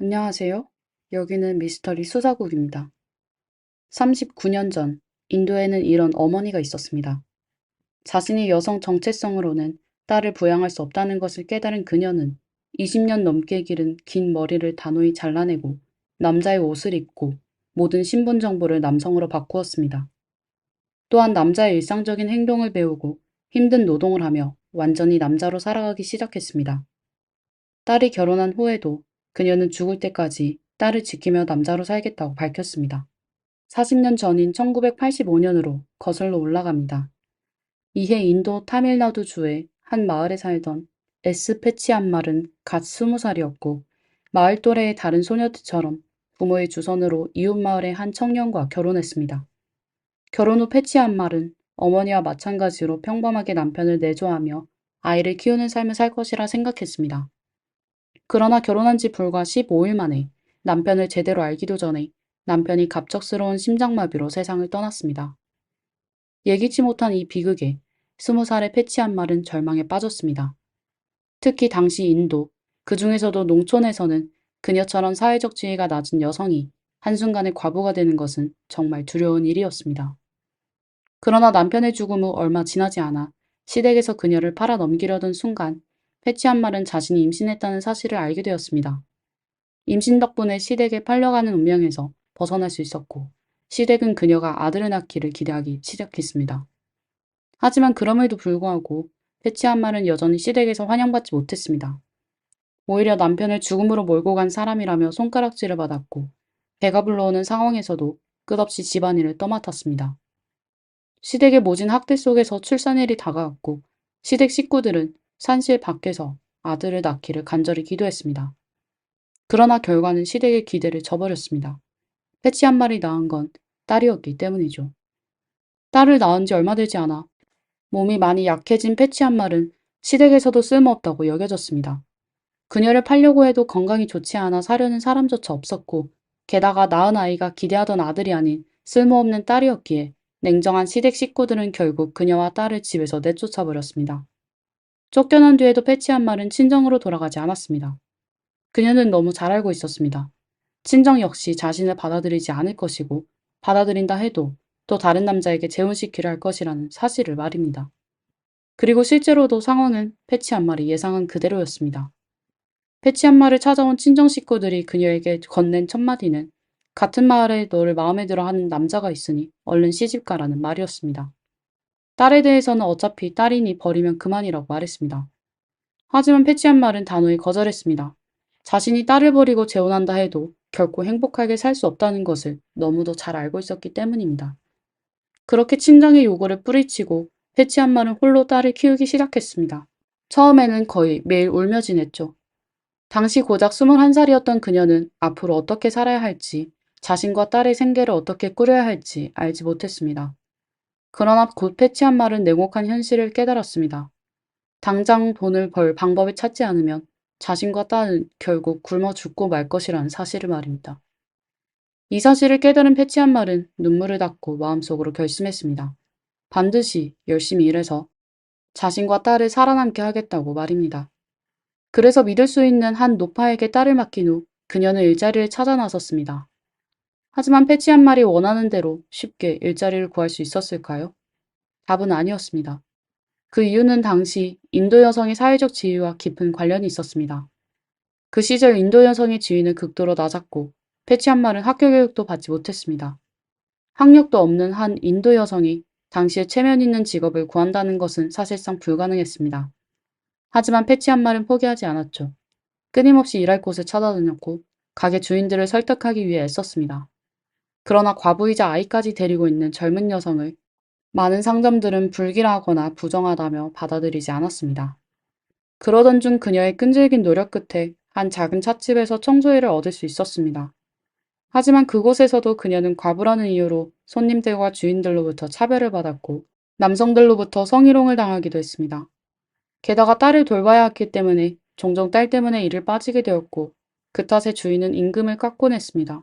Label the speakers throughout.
Speaker 1: 안녕하세요. 여기는 미스터리 수사국입니다. 39년 전, 인도에는 이런 어머니가 있었습니다. 자신이 여성 정체성으로는 딸을 부양할 수 없다는 것을 깨달은 그녀는 20년 넘게 기른 긴 머리를 단호히 잘라내고 남자의 옷을 입고 모든 신분 정보를 남성으로 바꾸었습니다. 또한 남자의 일상적인 행동을 배우고 힘든 노동을 하며 완전히 남자로 살아가기 시작했습니다. 딸이 결혼한 후에도 그녀는 죽을 때까지 딸을 지키며 남자로 살겠다고 밝혔습니다. 40년 전인 1985년으로 거슬러 올라갑니다. 이해 인도 타밀나두주의 한 마을에 살던 에스 페치안말은 갓 20살이었고 마을 또래의 다른 소녀들처럼 부모의 주선으로 이웃 마을의 한 청년과 결혼했습니다. 결혼 후 페치안말은 어머니와 마찬가지로 평범하게 남편을 내조하며 아이를 키우는 삶을 살 것이라 생각했습니다. 그러나 결혼한 지 불과 15일 만에 남편을 제대로 알기도 전에 남편이 갑작스러운 심장마비로 세상을 떠났습니다. 예기치 못한 이 비극에 20살의 패치한 말은 절망에 빠졌습니다. 특히 당시 인도, 그 중에서도 농촌에서는 그녀처럼 사회적 지위가 낮은 여성이 한순간에 과부가 되는 것은 정말 두려운 일이었습니다. 그러나 남편의 죽음 후 얼마 지나지 않아 시댁에서 그녀를 팔아 넘기려던 순간 패치한 말은 자신이 임신했다는 사실을 알게 되었습니다. 임신 덕분에 시댁에 팔려가는 운명에서 벗어날 수 있었고 시댁은 그녀가 아들을 낳기를 기대하기 시작했습니다. 하지만 그럼에도 불구하고 패치한 말은 여전히 시댁에서 환영받지 못했습니다. 오히려 남편을 죽음으로 몰고 간 사람이라며 손가락질을 받았고 배가 불러오는 상황에서도 끝없이 집안일을 떠맡았습니다. 시댁의 모진 학대 속에서 출산일이 다가왔고 시댁 식구들은 산실 밖에서 아들을 낳기를 간절히 기도했습니다. 그러나 결과는 시댁의 기대를 저버렸습니다. 패치 한 마리 낳은 건 딸이었기 때문이죠. 딸을 낳은 지 얼마 되지 않아 몸이 많이 약해진 패치 한 말은 시댁에서도 쓸모없다고 여겨졌습니다. 그녀를 팔려고 해도 건강이 좋지 않아 사려는 사람조차 없었고 게다가 낳은 아이가 기대하던 아들이 아닌 쓸모없는 딸이었기에 냉정한 시댁 식구들은 결국 그녀와 딸을 집에서 내쫓아버렸습니다. 쫓겨난 뒤에도 패치 한 말은 친정으로 돌아가지 않았습니다. 그녀는 너무 잘 알고 있었습니다. 친정 역시 자신을 받아들이지 않을 것이고 받아들인다 해도 또 다른 남자에게 재혼시키려 할 것이라는 사실을 말입니다. 그리고 실제로도 상황은 패치 한 말이 예상한 그대로였습니다. 패치 한 말을 찾아온 친정 식구들이 그녀에게 건넨 첫 마디는 같은 마을에 너를 마음에 들어 하는 남자가 있으니 얼른 시집가라는 말이었습니다. 딸에 대해서는 어차피 딸이니 버리면 그만이라고 말했습니다. 하지만 패치 한 말은 단호히 거절했습니다. 자신이 딸을 버리고 재혼한다 해도 결코 행복하게 살 수 없다는 것을 너무도 잘 알고 있었기 때문입니다. 그렇게 친정의 요구를 뿌리치고 패치 한 말은 홀로 딸을 키우기 시작했습니다. 처음에는 거의 매일 울며 지냈죠. 당시 고작 21살이었던 그녀는 앞으로 어떻게 살아야 할지, 자신과 딸의 생계를 어떻게 꾸려야 할지 알지 못했습니다. 그러나 곧 패치 한 말은 냉혹한 현실을 깨달았습니다. 당장 돈을 벌 방법을 찾지 않으면 자신과 딸은 결국 굶어 죽고 말 것이라는 사실을 말입니다. 이 사실을 깨달은 패치한 말은 눈물을 닦고 마음속으로 결심했습니다. 반드시 열심히 일해서 자신과 딸을 살아남게 하겠다고 말입니다. 그래서 믿을 수 있는 한 노파에게 딸을 맡긴 후 그녀는 일자리를 찾아 나섰습니다. 하지만 패치한 말이 원하는 대로 쉽게 일자리를 구할 수 있었을까요? 답은 아니었습니다. 그 이유는 당시 인도 여성의 사회적 지위와 깊은 관련이 있었습니다. 그 시절 인도 여성의 지위는 극도로 낮았고 패치한 말은 학교 교육도 받지 못했습니다. 학력도 없는 한 인도 여성이 당시에 체면 있는 직업을 구한다는 것은 사실상 불가능했습니다. 하지만 패치한 말은 포기하지 않았죠. 끊임없이 일할 곳을 찾아다녔고 가게 주인들을 설득하기 위해 애썼습니다. 그러나 과부이자 아이까지 데리고 있는 젊은 여성을 많은 상점들은 불길하거나 부정하다며 받아들이지 않았습니다. 그러던 중 그녀의 끈질긴 노력 끝에 한 작은 찻집에서 청소일을 얻을 수 있었습니다. 하지만 그곳에서도 그녀는 과부라는 이유로 손님들과 주인들로부터 차별을 받았고 남성들로부터 성희롱을 당하기도 했습니다. 게다가 딸을 돌봐야 했기 때문에 종종 딸 때문에 일을 빠지게 되었고 그 탓에 주인은 임금을 깎곤 했습니다.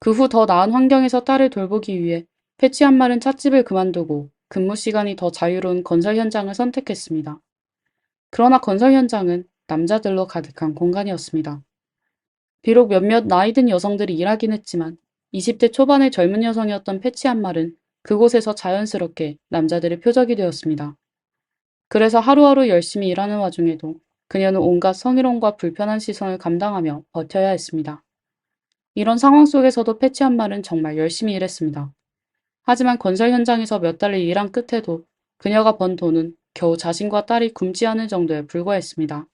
Speaker 1: 그 후 더 나은 환경에서 딸을 돌보기 위해 패치 한 말은 찻집을 그만두고 근무 시간이 더 자유로운 건설 현장을 선택했습니다. 그러나 건설 현장은 남자들로 가득한 공간이었습니다. 비록 몇몇 나이 든 여성들이 일하긴 했지만 20대 초반의 젊은 여성이었던 패치 한 말은 그곳에서 자연스럽게 남자들의 표적이 되었습니다. 그래서 하루하루 열심히 일하는 와중에도 그녀는 온갖 성희롱과 불편한 시선을 감당하며 버텨야 했습니다. 이런 상황 속에서도 패치 한 말은 정말 열심히 일했습니다. 하지만 건설 현장에서 몇 달을 일한 끝에도 그녀가 번 돈은 겨우 자신과 딸이 굶지 않을 정도에 불과했습니다.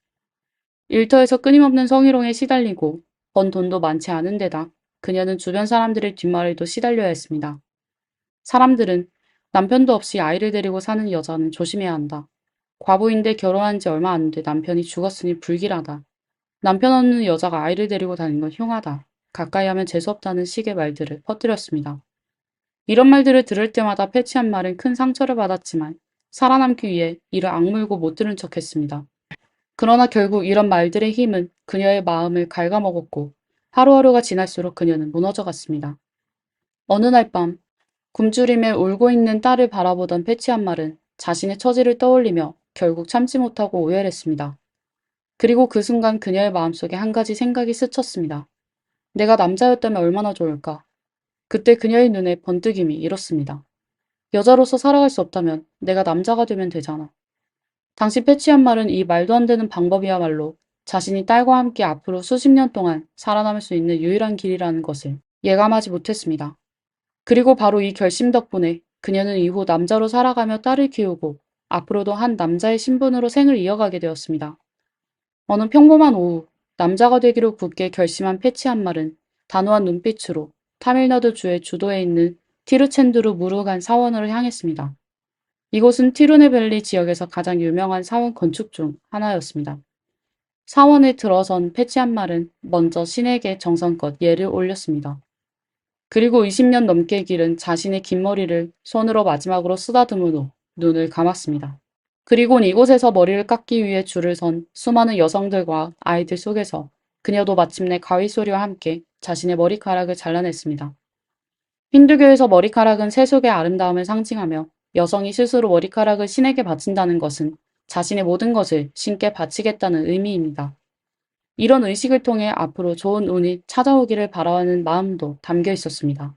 Speaker 1: 일터에서 끊임없는 성희롱에 시달리고 번 돈도 많지 않은 데다 그녀는 주변 사람들의 뒷말에도 시달려야 했습니다. 사람들은 남편도 없이 아이를 데리고 사는 여자는 조심해야 한다. 과부인데 결혼한 지 얼마 안 돼 남편이 죽었으니 불길하다. 남편 없는 여자가 아이를 데리고 다니는 건 흉하다. 가까이 하면 재수없다는 식의 말들을 퍼뜨렸습니다. 이런 말들을 들을 때마다 패치한 말은 큰 상처를 받았지만 살아남기 위해 이를 악물고 못 들은 척했습니다. 그러나 결국 이런 말들의 힘은 그녀의 마음을 갉아먹었고 하루하루가 지날수록 그녀는 무너져갔습니다. 어느 날 밤 굶주림에 울고 있는 딸을 바라보던 패치한 말은 자신의 처지를 떠올리며 결국 참지 못하고 오열했습니다. 그리고 그 순간 그녀의 마음속에 한 가지 생각이 스쳤습니다. 내가 남자였다면 얼마나 좋을까? 그때 그녀의 눈에 번뜩임이 일었습니다. 여자로서 살아갈 수 없다면 내가 남자가 되면 되잖아. 당시 패치한 말은 이 말도 안 되는 방법이야말로 자신이 딸과 함께 앞으로 수십 년 동안 살아남을 수 있는 유일한 길이라는 것을 예감하지 못했습니다. 그리고 바로 이 결심 덕분에 그녀는 이후 남자로 살아가며 딸을 키우고 앞으로도 한 남자의 신분으로 생을 이어가게 되었습니다. 어느 평범한 오후, 남자가 되기로 굳게 결심한 패치 한 말은 단호한 눈빛으로 타밀나두 주의 주도에 있는 티르첸두르 무르간 사원으로 향했습니다. 이곳은 티루네밸리 지역에서 가장 유명한 사원 건축 중 하나였습니다. 사원에 들어선 패치 한 말은 먼저 신에게 정성껏 예를 올렸습니다. 그리고 20년 넘게 기른 자신의 긴 머리를 손으로 마지막으로 쓰다듬은 후 눈을 감았습니다. 그리곤 이곳에서 머리를 깎기 위해 줄을 선 수많은 여성들과 아이들 속에서 그녀도 마침내 가위소리와 함께 자신의 머리카락을 잘라냈습니다. 힌두교에서 머리카락은 세속의 아름다움을 상징하며 여성이 스스로 머리카락을 신에게 바친다는 것은 자신의 모든 것을 신께 바치겠다는 의미입니다. 이런 의식을 통해 앞으로 좋은 운이 찾아오기를 바라는 마음도 담겨 있었습니다.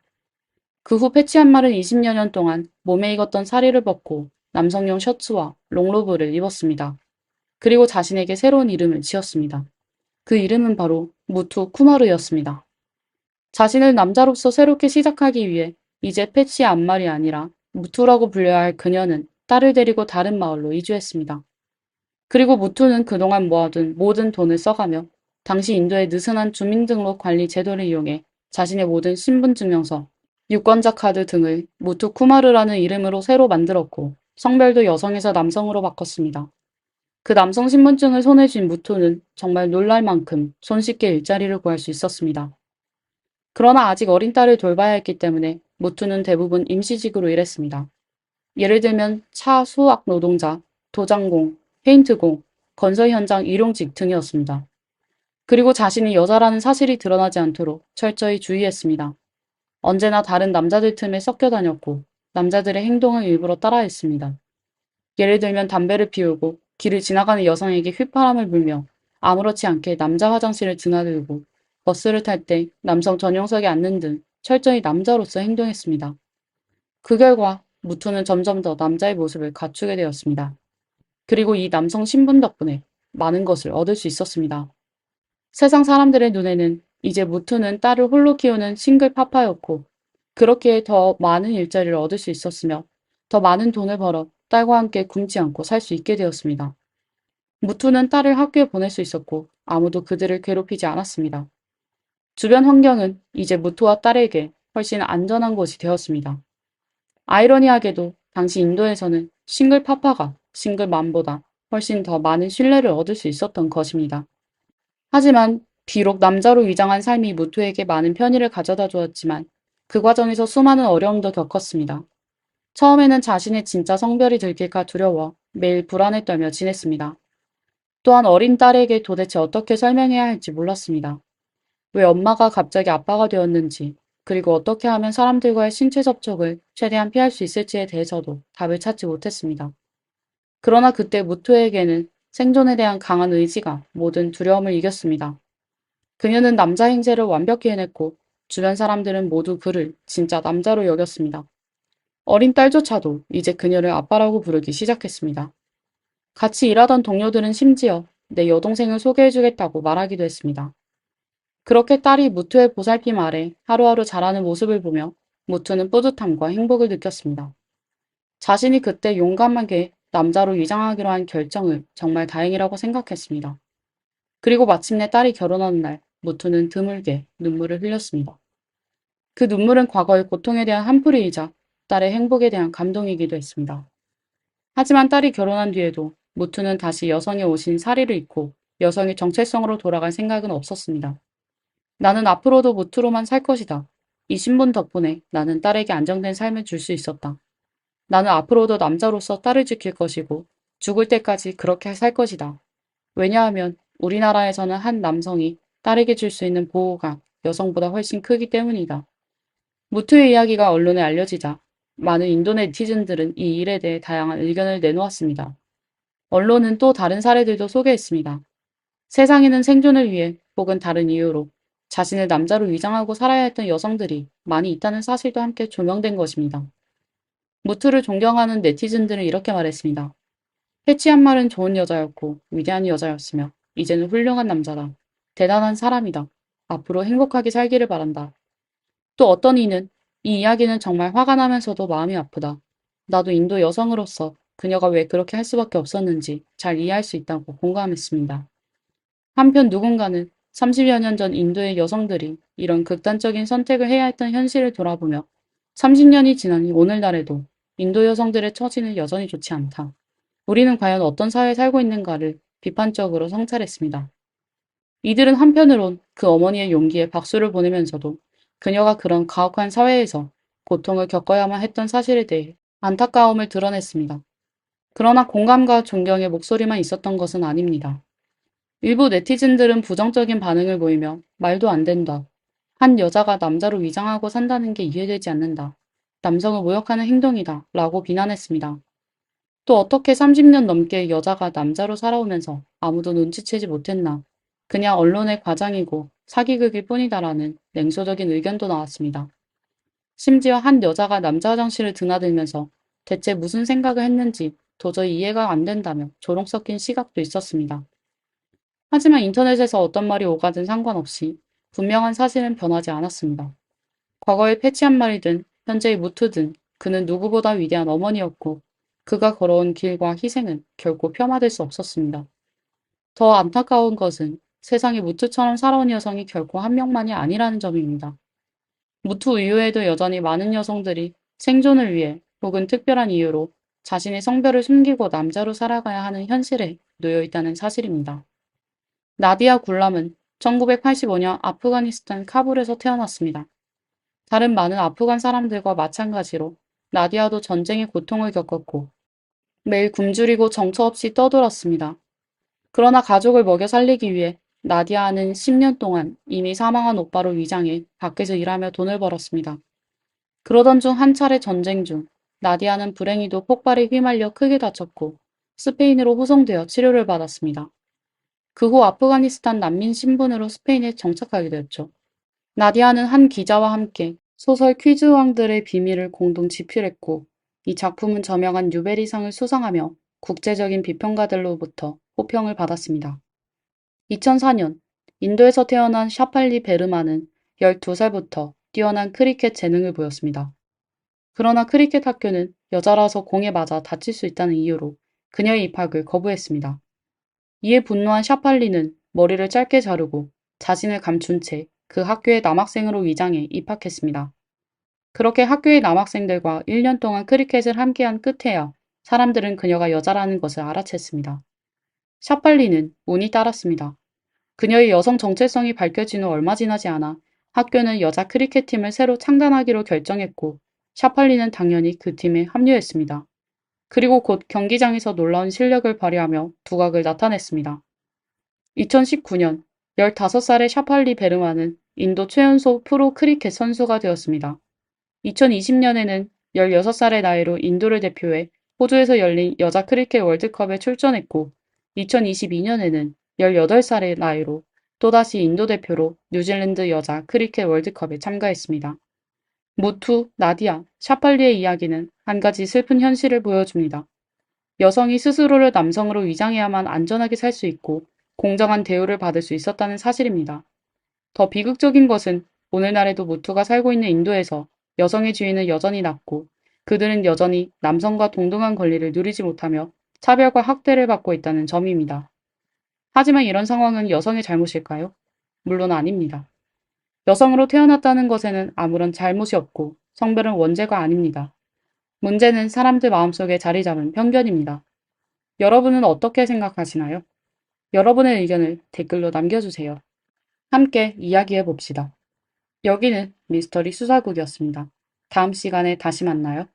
Speaker 1: 그 후 패치 한 말은 20여 년 동안 몸에 익었던 사리를 벗고 남성용 셔츠와 롱로브를 입었습니다. 그리고 자신에게 새로운 이름을 지었습니다. 그 이름은 바로 무투 쿠마르였습니다. 자신을 남자로서 새롭게 시작하기 위해 이제 패치의 앞말이 아니라 무투라고 불려야 할 그녀는 딸을 데리고 다른 마을로 이주했습니다. 그리고 무투는 그동안 모아둔 모든 돈을 써가며 당시 인도의 느슨한 주민등록 관리 제도를 이용해 자신의 모든 신분증명서, 유권자 카드 등을 무투 쿠마르라는 이름으로 새로 만들었고 성별도 여성에서 남성으로 바꿨습니다. 그 남성 신분증을 손에 쥔 무투는 정말 놀랄 만큼 손쉽게 일자리를 구할 수 있었습니다. 그러나 아직 어린 딸을 돌봐야 했기 때문에 무투는 대부분 임시직으로 일했습니다. 예를 들면 차 수학 노동자, 도장공, 페인트공, 건설 현장 일용직 등이었습니다. 그리고 자신이 여자라는 사실이 드러나지 않도록 철저히 주의했습니다. 언제나 다른 남자들 틈에 섞여 다녔고 남자들의 행동을 일부러 따라했습니다. 예를 들면 담배를 피우고 길을 지나가는 여성에게 휘파람을 불며 아무렇지 않게 남자 화장실을 드나들고 버스를 탈 때 남성 전용석에 앉는 등 철저히 남자로서 행동했습니다. 그 결과 무투는 점점 더 남자의 모습을 갖추게 되었습니다. 그리고 이 남성 신분 덕분에 많은 것을 얻을 수 있었습니다. 세상 사람들의 눈에는 이제 무투는 딸을 홀로 키우는 싱글 파파였고 그렇기에 더 많은 일자리를 얻을 수 있었으며 더 많은 돈을 벌어 딸과 함께 굶지 않고 살 수 있게 되었습니다. 무투는 딸을 학교에 보낼 수 있었고 아무도 그들을 괴롭히지 않았습니다. 주변 환경은 이제 무투와 딸에게 훨씬 안전한 곳이 되었습니다. 아이러니하게도 당시 인도에서는 싱글 파파가 싱글 맘보다 훨씬 더 많은 신뢰를 얻을 수 있었던 것입니다. 하지만 비록 남자로 위장한 삶이 무투에게 많은 편의를 가져다 주었지만 그 과정에서 수많은 어려움도 겪었습니다. 처음에는 자신의 진짜 성별이 들킬까 두려워 매일 불안에 떨며 지냈습니다. 또한 어린 딸에게 도대체 어떻게 설명해야 할지 몰랐습니다. 왜 엄마가 갑자기 아빠가 되었는지, 그리고 어떻게 하면 사람들과의 신체 접촉을 최대한 피할 수 있을지에 대해서도 답을 찾지 못했습니다. 그러나 그때 무토에게는 생존에 대한 강한 의지가 모든 두려움을 이겼습니다. 그녀는 남자 행세를 완벽히 해냈고 주변 사람들은 모두 그를 진짜 남자로 여겼습니다. 어린 딸조차도 이제 그녀를 아빠라고 부르기 시작했습니다. 같이 일하던 동료들은 심지어 내 여동생을 소개해주겠다고 말하기도 했습니다. 그렇게 딸이 무투의 보살핌 아래 하루하루 자라는 모습을 보며 무투는 뿌듯함과 행복을 느꼈습니다. 자신이 그때 용감하게 남자로 위장하기로 한 결정을 정말 다행이라고 생각했습니다. 그리고 마침내 딸이 결혼하는 날, 무투는 드물게 눈물을 흘렸습니다. 그 눈물은 과거의 고통에 대한 한풀이이자 딸의 행복에 대한 감동이기도 했습니다. 하지만 딸이 결혼한 뒤에도 무투는 다시 여성의 옷인 사리를 입고 여성의 정체성으로 돌아갈 생각은 없었습니다. 나는 앞으로도 무투로만 살 것이다. 이 신분 덕분에 나는 딸에게 안정된 삶을 줄 수 있었다. 나는 앞으로도 남자로서 딸을 지킬 것이고 죽을 때까지 그렇게 살 것이다. 왜냐하면 우리나라에서는 한 남성이 딸에게 줄 수 있는 보호가 여성보다 훨씬 크기 때문이다. 무투의 이야기가 언론에 알려지자 많은 인도 네티즌들은 이 일에 대해 다양한 의견을 내놓았습니다. 언론은 또 다른 사례들도 소개했습니다. 세상에는 생존을 위해 혹은 다른 이유로 자신을 남자로 위장하고 살아야 했던 여성들이 많이 있다는 사실도 함께 조명된 것입니다. 무투를 존경하는 네티즌들은 이렇게 말했습니다. 해치한 말은 좋은 여자였고 위대한 여자였으며 이제는 훌륭한 남자다. 대단한 사람이다. 앞으로 행복하게 살기를 바란다. 또 어떤 이는 이 이야기는 정말 화가 나면서도 마음이 아프다. 나도 인도 여성으로서 그녀가 왜 그렇게 할 수밖에 없었는지 잘 이해할 수 있다고 공감했습니다. 한편 누군가는 30여 년 전 인도의 여성들이 이런 극단적인 선택을 해야 했던 현실을 돌아보며 30년이 지난 오늘날에도 인도 여성들의 처지는 여전히 좋지 않다. 우리는 과연 어떤 사회에 살고 있는가를 비판적으로 성찰했습니다. 이들은 한편으론 그 어머니의 용기에 박수를 보내면서도 그녀가 그런 가혹한 사회에서 고통을 겪어야만 했던 사실에 대해 안타까움을 드러냈습니다. 그러나 공감과 존경의 목소리만 있었던 것은 아닙니다. 일부 네티즌들은 부정적인 반응을 보이며 말도 안 된다. 한 여자가 남자로 위장하고 산다는 게 이해되지 않는다. 남성을 모욕하는 행동이다. 라고 비난했습니다. 또 어떻게 30년 넘게 여자가 남자로 살아오면서 아무도 눈치채지 못했나. 그냥 언론의 과장이고 사기극일 뿐이다라는 냉소적인 의견도 나왔습니다. 심지어 한 여자가 남자 화장실을 드나들면서 대체 무슨 생각을 했는지 도저히 이해가 안 된다며 조롱 섞인 시각도 있었습니다. 하지만 인터넷에서 어떤 말이 오가든 상관없이 분명한 사실은 변하지 않았습니다. 과거의 패치한 말이든 현재의 무트든 그는 누구보다 위대한 어머니였고 그가 걸어온 길과 희생은 결코 폄하될 수 없었습니다. 더 안타까운 것은 세상에 무트처럼 살아온 여성이 결코 한 명만이 아니라는 점입니다. 무트 이후에도 여전히 많은 여성들이 생존을 위해 혹은 특별한 이유로 자신의 성별을 숨기고 남자로 살아가야 하는 현실에 놓여 있다는 사실입니다. 나디아 굴람은 1985년 아프가니스탄 카불에서 태어났습니다. 다른 많은 아프간 사람들과 마찬가지로 나디아도 전쟁의 고통을 겪었고 매일 굶주리고 정처 없이 떠돌았습니다. 그러나 가족을 먹여 살리기 위해 나디아는 10년 동안 이미 사망한 오빠로 위장해 밖에서 일하며 돈을 벌었습니다. 그러던 중 한 차례 전쟁 중 나디아는 불행히도 폭발에 휘말려 크게 다쳤고 스페인으로 호송되어 치료를 받았습니다. 그 후 아프가니스탄 난민 신분으로 스페인에 정착하게 되었죠. 나디아는 한 기자와 함께 소설 퀴즈 왕들의 비밀을 공동 집필했고 이 작품은 저명한 뉴베리상을 수상하며 국제적인 비평가들로부터 호평을 받았습니다. 2004년 인도에서 태어난 샤팔리 베르만은 12살부터 뛰어난 크리켓 재능을 보였습니다. 그러나 크리켓 학교는 여자라서 공에 맞아 다칠 수 있다는 이유로 그녀의 입학을 거부했습니다. 이에 분노한 샤팔리는 머리를 짧게 자르고 자신을 감춘 채 그 학교의 남학생으로 위장해 입학했습니다. 그렇게 학교의 남학생들과 1년 동안 크리켓을 함께한 끝에야 사람들은 그녀가 여자라는 것을 알아챘습니다. 샤팔리는 운이 따랐습니다. 그녀의 여성 정체성이 밝혀진 후 얼마 지나지 않아 학교는 여자 크리켓팀을 새로 창단하기로 결정했고 샤팔리는 당연히 그 팀에 합류했습니다. 그리고 곧 경기장에서 놀라운 실력을 발휘하며 두각을 나타냈습니다. 2019년 15살의 샤팔리 베르만은 인도 최연소 프로 크리켓 선수가 되었습니다. 2020년에는 16살의 나이로 인도를 대표해 호주에서 열린 여자 크리켓 월드컵에 출전했고 2022년에는 18살의 나이로 또다시 인도 대표로 뉴질랜드 여자 크리켓 월드컵에 참가했습니다. 무투, 나디아, 샤팔리의 이야기는 한 가지 슬픈 현실을 보여줍니다. 여성이 스스로를 남성으로 위장해야만 안전하게 살 수 있고 공정한 대우를 받을 수 있었다는 사실입니다. 더 비극적인 것은 오늘날에도 무투가 살고 있는 인도에서 여성의 지위는 여전히 낮고 그들은 여전히 남성과 동등한 권리를 누리지 못하며 차별과 학대를 받고 있다는 점입니다. 하지만 이런 상황은 여성의 잘못일까요? 물론 아닙니다. 여성으로 태어났다는 것에는 아무런 잘못이 없고 성별은 원죄가 아닙니다. 문제는 사람들 마음속에 자리 잡은 편견입니다. 여러분은 어떻게 생각하시나요? 여러분의 의견을 댓글로 남겨주세요. 함께 이야기해 봅시다. 여기는 미스터리 수사국이었습니다. 다음 시간에 다시 만나요.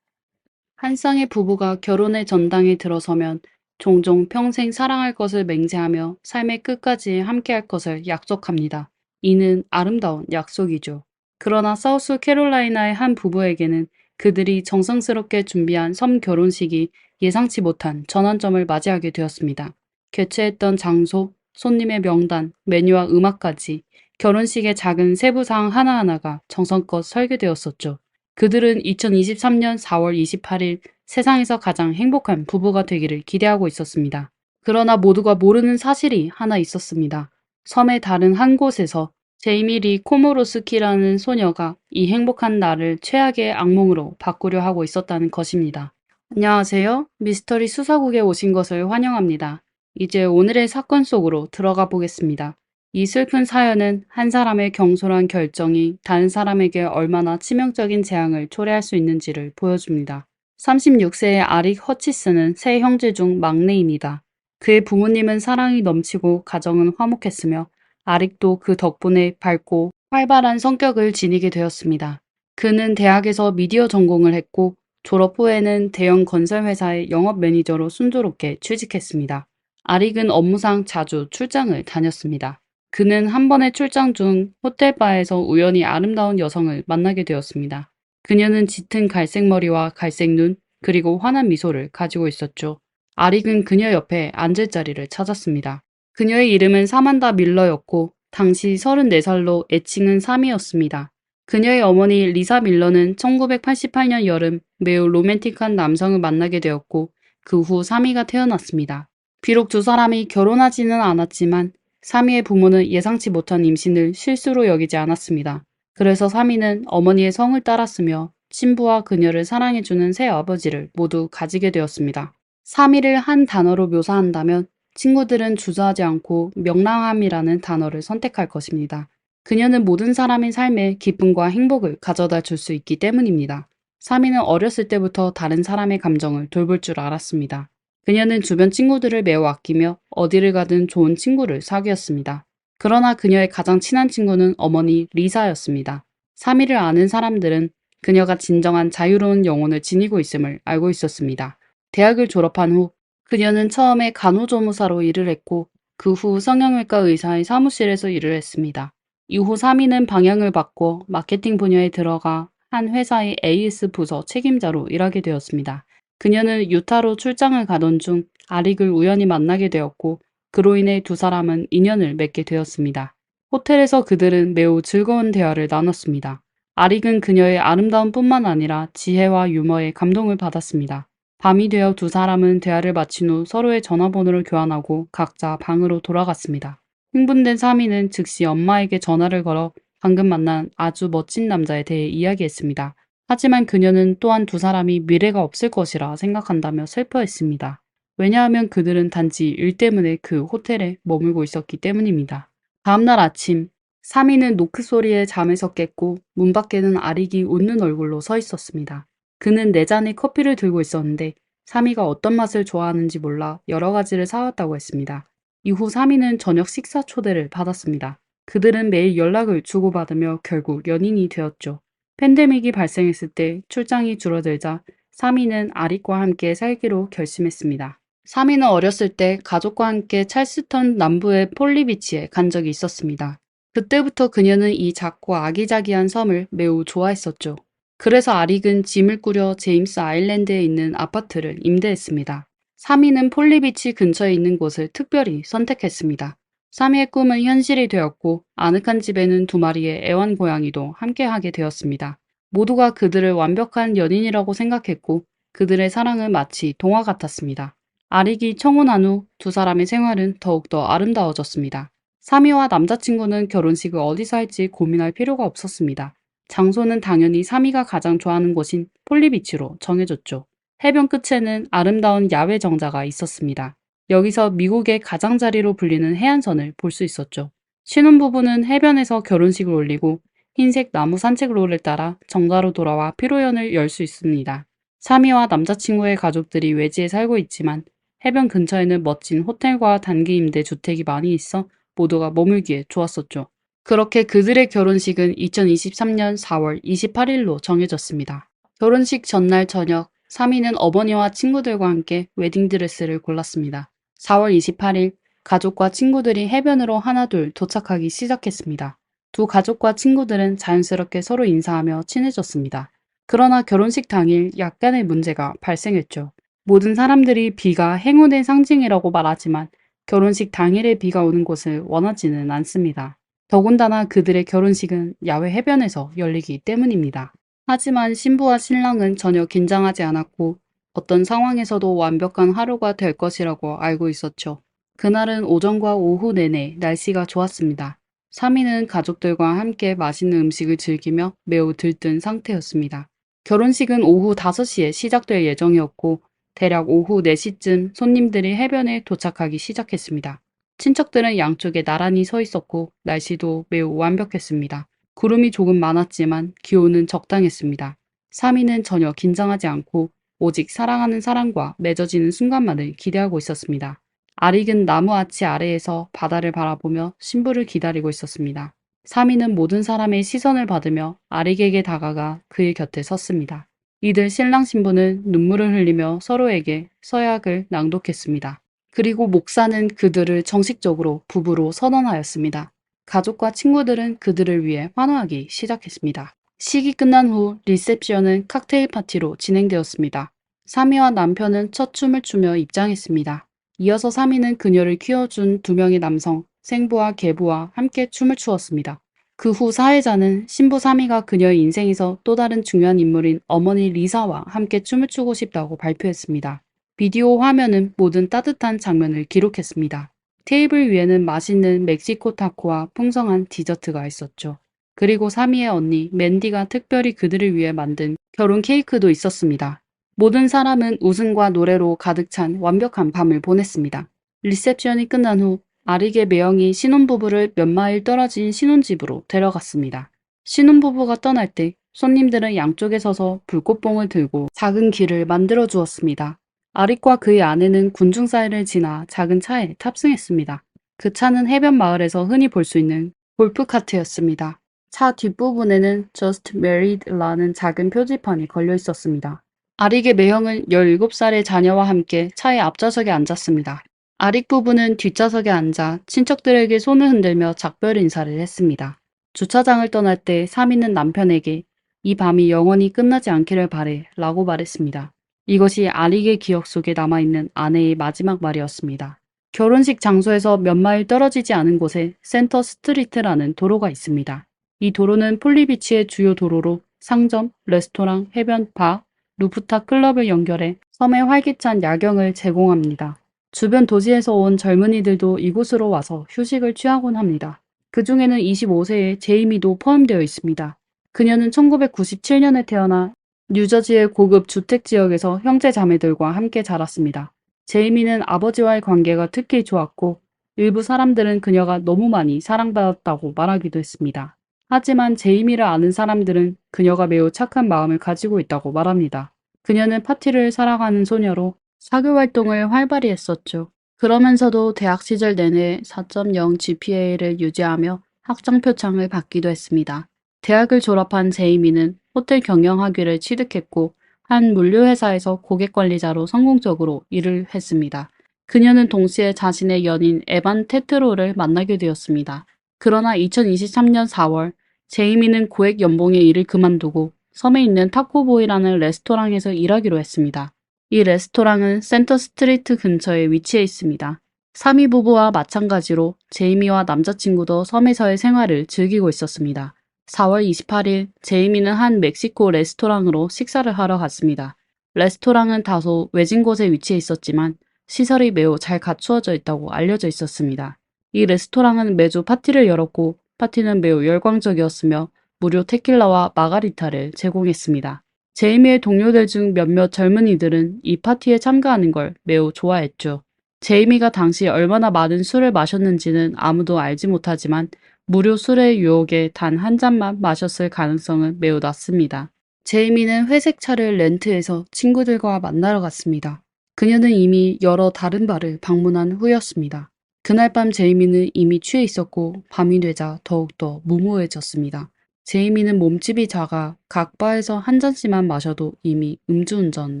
Speaker 1: 한 쌍의 부부가 결혼의 전당에 들어서면 종종 평생 사랑할 것을 맹세하며 삶의 끝까지 함께할 것을 약속합니다. 이는 아름다운 약속이죠. 그러나 사우스 캐롤라이나의 한 부부에게는 그들이 정성스럽게 준비한 섬 결혼식이 예상치 못한 전환점을 맞이하게 되었습니다. 개최했던 장소, 손님의 명단, 메뉴와 음악까지 결혼식의 작은 세부사항 하나하나가 정성껏 설계되었었죠. 그들은 2023년 4월 28일 세상에서 가장 행복한 부부가 되기를 기대하고 있었습니다. 그러나 모두가 모르는 사실이 하나 있었습니다. 섬의 다른 한 곳에서 제이미 리 코모로스키라는 소녀가 이 행복한 날을 최악의 악몽으로 바꾸려 하고 있었다는 것입니다. 안녕하세요. 미스터리 수사국에 오신 것을 환영합니다. 이제 오늘의 사건 속으로 들어가 보겠습니다. 이 슬픈 사연은 한 사람의 경솔한 결정이 다른 사람에게 얼마나 치명적인 재앙을 초래할 수 있는지를 보여줍니다. 36세의 아릭 허치스는 세 형제 중 막내입니다. 그의 부모님은 사랑이 넘치고 가정은 화목했으며 아릭도 그 덕분에 밝고 활발한 성격을 지니게 되었습니다. 그는 대학에서 미디어 전공을 했고 졸업 후에는 대형 건설회사의 영업 매니저로 순조롭게 취직했습니다. 아릭은 업무상 자주 출장을 다녔습니다. 그는 한 번의 출장 중 호텔바에서 우연히 아름다운 여성을 만나게 되었습니다. 그녀는 짙은 갈색 머리와 갈색 눈, 그리고 환한 미소를 가지고 있었죠. 아릭은 그녀 옆에 앉을 자리를 찾았습니다. 그녀의 이름은 사만다 밀러였고 당시 34살로 애칭은 사미였습니다. 그녀의 어머니 리사 밀러는 1988년 여름 매우 로맨틱한 남성을 만나게 되었고 그 후 사미가 태어났습니다. 비록 두 사람이 결혼하지는 않았지만 사미의 부모는 예상치 못한 임신을 실수로 여기지 않았습니다. 그래서 사미는 어머니의 성을 따랐으며 신부와 그녀를 사랑해주는 새 아버지를 모두 가지게 되었습니다. 사미를 한 단어로 묘사한다면 친구들은 주저하지 않고 명랑함이라는 단어를 선택할 것입니다. 그녀는 모든 사람의 삶에 기쁨과 행복을 가져다 줄 수 있기 때문입니다. 사미는 어렸을 때부터 다른 사람의 감정을 돌볼 줄 알았습니다. 그녀는 주변 친구들을 매우 아끼며 어디를 가든 좋은 친구를 사귀었습니다. 그러나 그녀의 가장 친한 친구는 어머니 리사였습니다. 사미를 아는 사람들은 그녀가 진정한 자유로운 영혼을 지니고 있음을 알고 있었습니다. 대학을 졸업한 후 그녀는 처음에 간호조무사로 일을 했고 그 후 성형외과 의사의 사무실에서 일을 했습니다. 이후 사미는 방향을 바꿔 마케팅 분야에 들어가 한 회사의 AS 부서 책임자로 일하게 되었습니다. 그녀는 유타로 출장을 가던 중 아릭을 우연히 만나게 되었고 그로 인해 두 사람은 인연을 맺게 되었습니다. 호텔에서 그들은 매우 즐거운 대화를 나눴습니다. 아릭은 그녀의 아름다움뿐만 아니라 지혜와 유머에 감동을 받았습니다. 밤이 되어 두 사람은 대화를 마친 후 서로의 전화번호를 교환하고 각자 방으로 돌아갔습니다. 흥분된 사미는 즉시 엄마에게 전화를 걸어 방금 만난 아주 멋진 남자에 대해 이야기했습니다. 하지만 그녀는 또한 두 사람이 미래가 없을 것이라 생각한다며 슬퍼했습니다. 왜냐하면 그들은 단지 일 때문에 그 호텔에 머물고 있었기 때문입니다. 다음날 아침, 사미는 노크 소리에 잠에서 깼고 문 밖에는 아릭이 웃는 얼굴로 서 있었습니다. 그는 네 잔의 커피를 들고 있었는데 사미가 어떤 맛을 좋아하는지 몰라 여러 가지를 사왔다고 했습니다. 이후 사미는 저녁 식사 초대를 받았습니다. 그들은 매일 연락을 주고받으며 결국 연인이 되었죠. 팬데믹이 발생했을 때 출장이 줄어들자 사미는 아릭과 함께 살기로 결심했습니다. 사미는 어렸을 때 가족과 함께 찰스턴 남부의 폴리비치에 간 적이 있었습니다. 그때부터 그녀는 이 작고 아기자기한 섬을 매우 좋아했었죠. 그래서 아릭은 짐을 꾸려 제임스 아일랜드에 있는 아파트를 임대했습니다. 사미는 폴리비치 근처에 있는 곳을 특별히 선택했습니다. 사미의 꿈은 현실이 되었고 아늑한 집에는 두 마리의 애완고양이도 함께하게 되었습니다. 모두가 그들을 완벽한 연인이라고 생각했고 그들의 사랑은 마치 동화 같았습니다. 아릭이 청혼한 후 두 사람의 생활은 더욱더 아름다워졌습니다. 사미와 남자친구는 결혼식을 어디서 할지 고민할 필요가 없었습니다. 장소는 당연히 사미가 가장 좋아하는 곳인 폴리비치로 정해졌죠. 해변 끝에는 아름다운 야외 정자가 있었습니다. 여기서 미국의 가장자리로 불리는 해안선을 볼 수 있었죠. 신혼부부는 해변에서 결혼식을 올리고 흰색 나무 산책로를 따라 정자로 돌아와 피로연을 열 수 있습니다. 사미와 남자친구의 가족들이 외지에 살고 있지만 해변 근처에는 멋진 호텔과 단기 임대 주택이 많이 있어 모두가 머물기에 좋았었죠. 그렇게 그들의 결혼식은 2023년 4월 28일로 정해졌습니다. 결혼식 전날 저녁, 사미는 어머니와 친구들과 함께 웨딩드레스를 골랐습니다. 4월 28일, 가족과 친구들이 해변으로 하나둘 도착하기 시작했습니다. 두 가족과 친구들은 자연스럽게 서로 인사하며 친해졌습니다. 그러나 결혼식 당일 약간의 문제가 발생했죠. 모든 사람들이 비가 행운의 상징이라고 말하지만 결혼식 당일에 비가 오는 곳을 원하지는 않습니다. 더군다나 그들의 결혼식은 야외 해변에서 열리기 때문입니다. 하지만 신부와 신랑은 전혀 긴장하지 않았고 어떤 상황에서도 완벽한 하루가 될 것이라고 알고 있었죠. 그날은 오전과 오후 내내 날씨가 좋았습니다. 사미는 가족들과 함께 맛있는 음식을 즐기며 매우 들뜬 상태였습니다. 결혼식은 오후 5시에 시작될 예정이었고 대략 오후 4시쯤 손님들이 해변에 도착하기 시작했습니다. 친척들은 양쪽에 나란히 서 있었고 날씨도 매우 완벽했습니다. 구름이 조금 많았지만 기온은 적당했습니다. 사미는 전혀 긴장하지 않고 오직 사랑하는 사람과 맺어지는 순간만을 기대하고 있었습니다. 아릭은 나무 아치 아래에서 바다를 바라보며 신부를 기다리고 있었습니다. 사미는 모든 사람의 시선을 받으며 아릭에게 다가가 그의 곁에 섰습니다. 이들 신랑 신부는 눈물을 흘리며 서로에게 서약을 낭독했습니다. 그리고 목사는 그들을 정식적으로 부부로 선언하였습니다. 가족과 친구들은 그들을 위해 환호하기 시작했습니다. 식이 끝난 후 리셉션은 칵테일 파티로 진행되었습니다. 사미와 남편은 첫 춤을 추며 입장했습니다. 이어서 사미는 그녀를 키워준 두 명의 남성, 생부와 계부와 함께 춤을 추었습니다. 그 후 사회자는 신부 사미가 그녀의 인생에서 또 다른 중요한 인물인 어머니 리사와 함께 춤을 추고 싶다고 발표했습니다. 비디오 화면은 모든 따뜻한 장면을 기록했습니다. 테이블 위에는 맛있는 멕시코 타코와 풍성한 디저트가 있었죠. 그리고 사미의 언니 맨디가 특별히 그들을 위해 만든 결혼 케이크도 있었습니다. 모든 사람은 웃음과 노래로 가득 찬 완벽한 밤을 보냈습니다. 리셉션이 끝난 후 아릭의 매형이 신혼부부를 몇 마일 떨어진 신혼집으로 데려갔습니다. 신혼부부가 떠날 때 손님들은 양쪽에 서서 불꽃봉을 들고 작은 길을 만들어 주었습니다. 아릭과 그의 아내는 군중 사이를 지나 작은 차에 탑승했습니다. 그 차는 해변 마을에서 흔히 볼 수 있는 골프카트였습니다. 차 뒷부분에는 Just Married라는 작은 표지판이 걸려 있었습니다. 아릭의 매형은 17살의 자녀와 함께 차의 앞좌석에 앉았습니다. 아릭 부부는 뒷좌석에 앉아 친척들에게 손을 흔들며 작별 인사를 했습니다. 주차장을 떠날 때 사미는 남편에게 이 밤이 영원히 끝나지 않기를 바래 라고 말했습니다. 이것이 아릭의 기억 속에 남아있는 아내의 마지막 말이었습니다. 결혼식 장소에서 몇 마일 떨어지지 않은 곳에 센터 스트리트라는 도로가 있습니다. 이 도로는 폴리비치의 주요 도로로 상점, 레스토랑, 해변, 바, 루프탑 클럽을 연결해 섬의 활기찬 야경을 제공합니다. 주변 도시에서 온 젊은이들도 이곳으로 와서 휴식을 취하곤 합니다. 그 중에는 25세의 제이미도 포함되어 있습니다. 그녀는 1997년에 태어나 뉴저지의 고급 주택지역에서 형제 자매들과 함께 자랐습니다. 제이미는 아버지와의 관계가 특히 좋았고 일부 사람들은 그녀가 너무 많이 사랑받았다고 말하기도 했습니다. 하지만 제이미를 아는 사람들은 그녀가 매우 착한 마음을 가지고 있다고 말합니다. 그녀는 파티를 사랑하는 소녀로 사교 활동을 활발히 했었죠. 그러면서도 대학 시절 내내 4.0 GPA를 유지하며 학장 표창을 받기도 했습니다. 대학을 졸업한 제이미는 호텔 경영학위를 취득했고 한 물류회사에서 고객관리자로 성공적으로 일을 했습니다. 그녀는 동시에 자신의 연인 에반 테트로를 만나게 되었습니다. 그러나 2023년 4월 제이미는 고액 연봉의 일을 그만두고 섬에 있는 타코보이라는 레스토랑에서 일하기로 했습니다. 이 레스토랑은 센터 스트리트 근처에 위치해 있습니다. 사미 부부와 마찬가지로 제이미와 남자친구도 섬에서의 생활을 즐기고 있었습니다. 4월 28일 제이미는 한 멕시코 레스토랑으로 식사를 하러 갔습니다. 레스토랑은 다소 외진 곳에 위치해 있었지만 시설이 매우 잘 갖추어져 있다고 알려져 있었습니다. 이 레스토랑은 매주 파티를 열었고 파티는 매우 열광적이었으며 무료 테킬라와 마가리타를 제공했습니다. 제이미의 동료들 중 몇몇 젊은이들은 이 파티에 참가하는 걸 매우 좋아했죠. 제이미가 당시 얼마나 많은 술을 마셨는지는 아무도 알지 못하지만 무료 술의 유혹에 단 한 잔만 마셨을 가능성은 매우 낮습니다. 제이미는 회색 차를 렌트해서 친구들과 만나러 갔습니다. 그녀는 이미 여러 다른 바를 방문한 후였습니다. 그날 밤 제이미는 이미 취해 있었고 밤이 되자 더욱더 무모해졌습니다. 제이미는 몸집이 작아 각 바에서 한 잔씩만 마셔도 이미 음주운전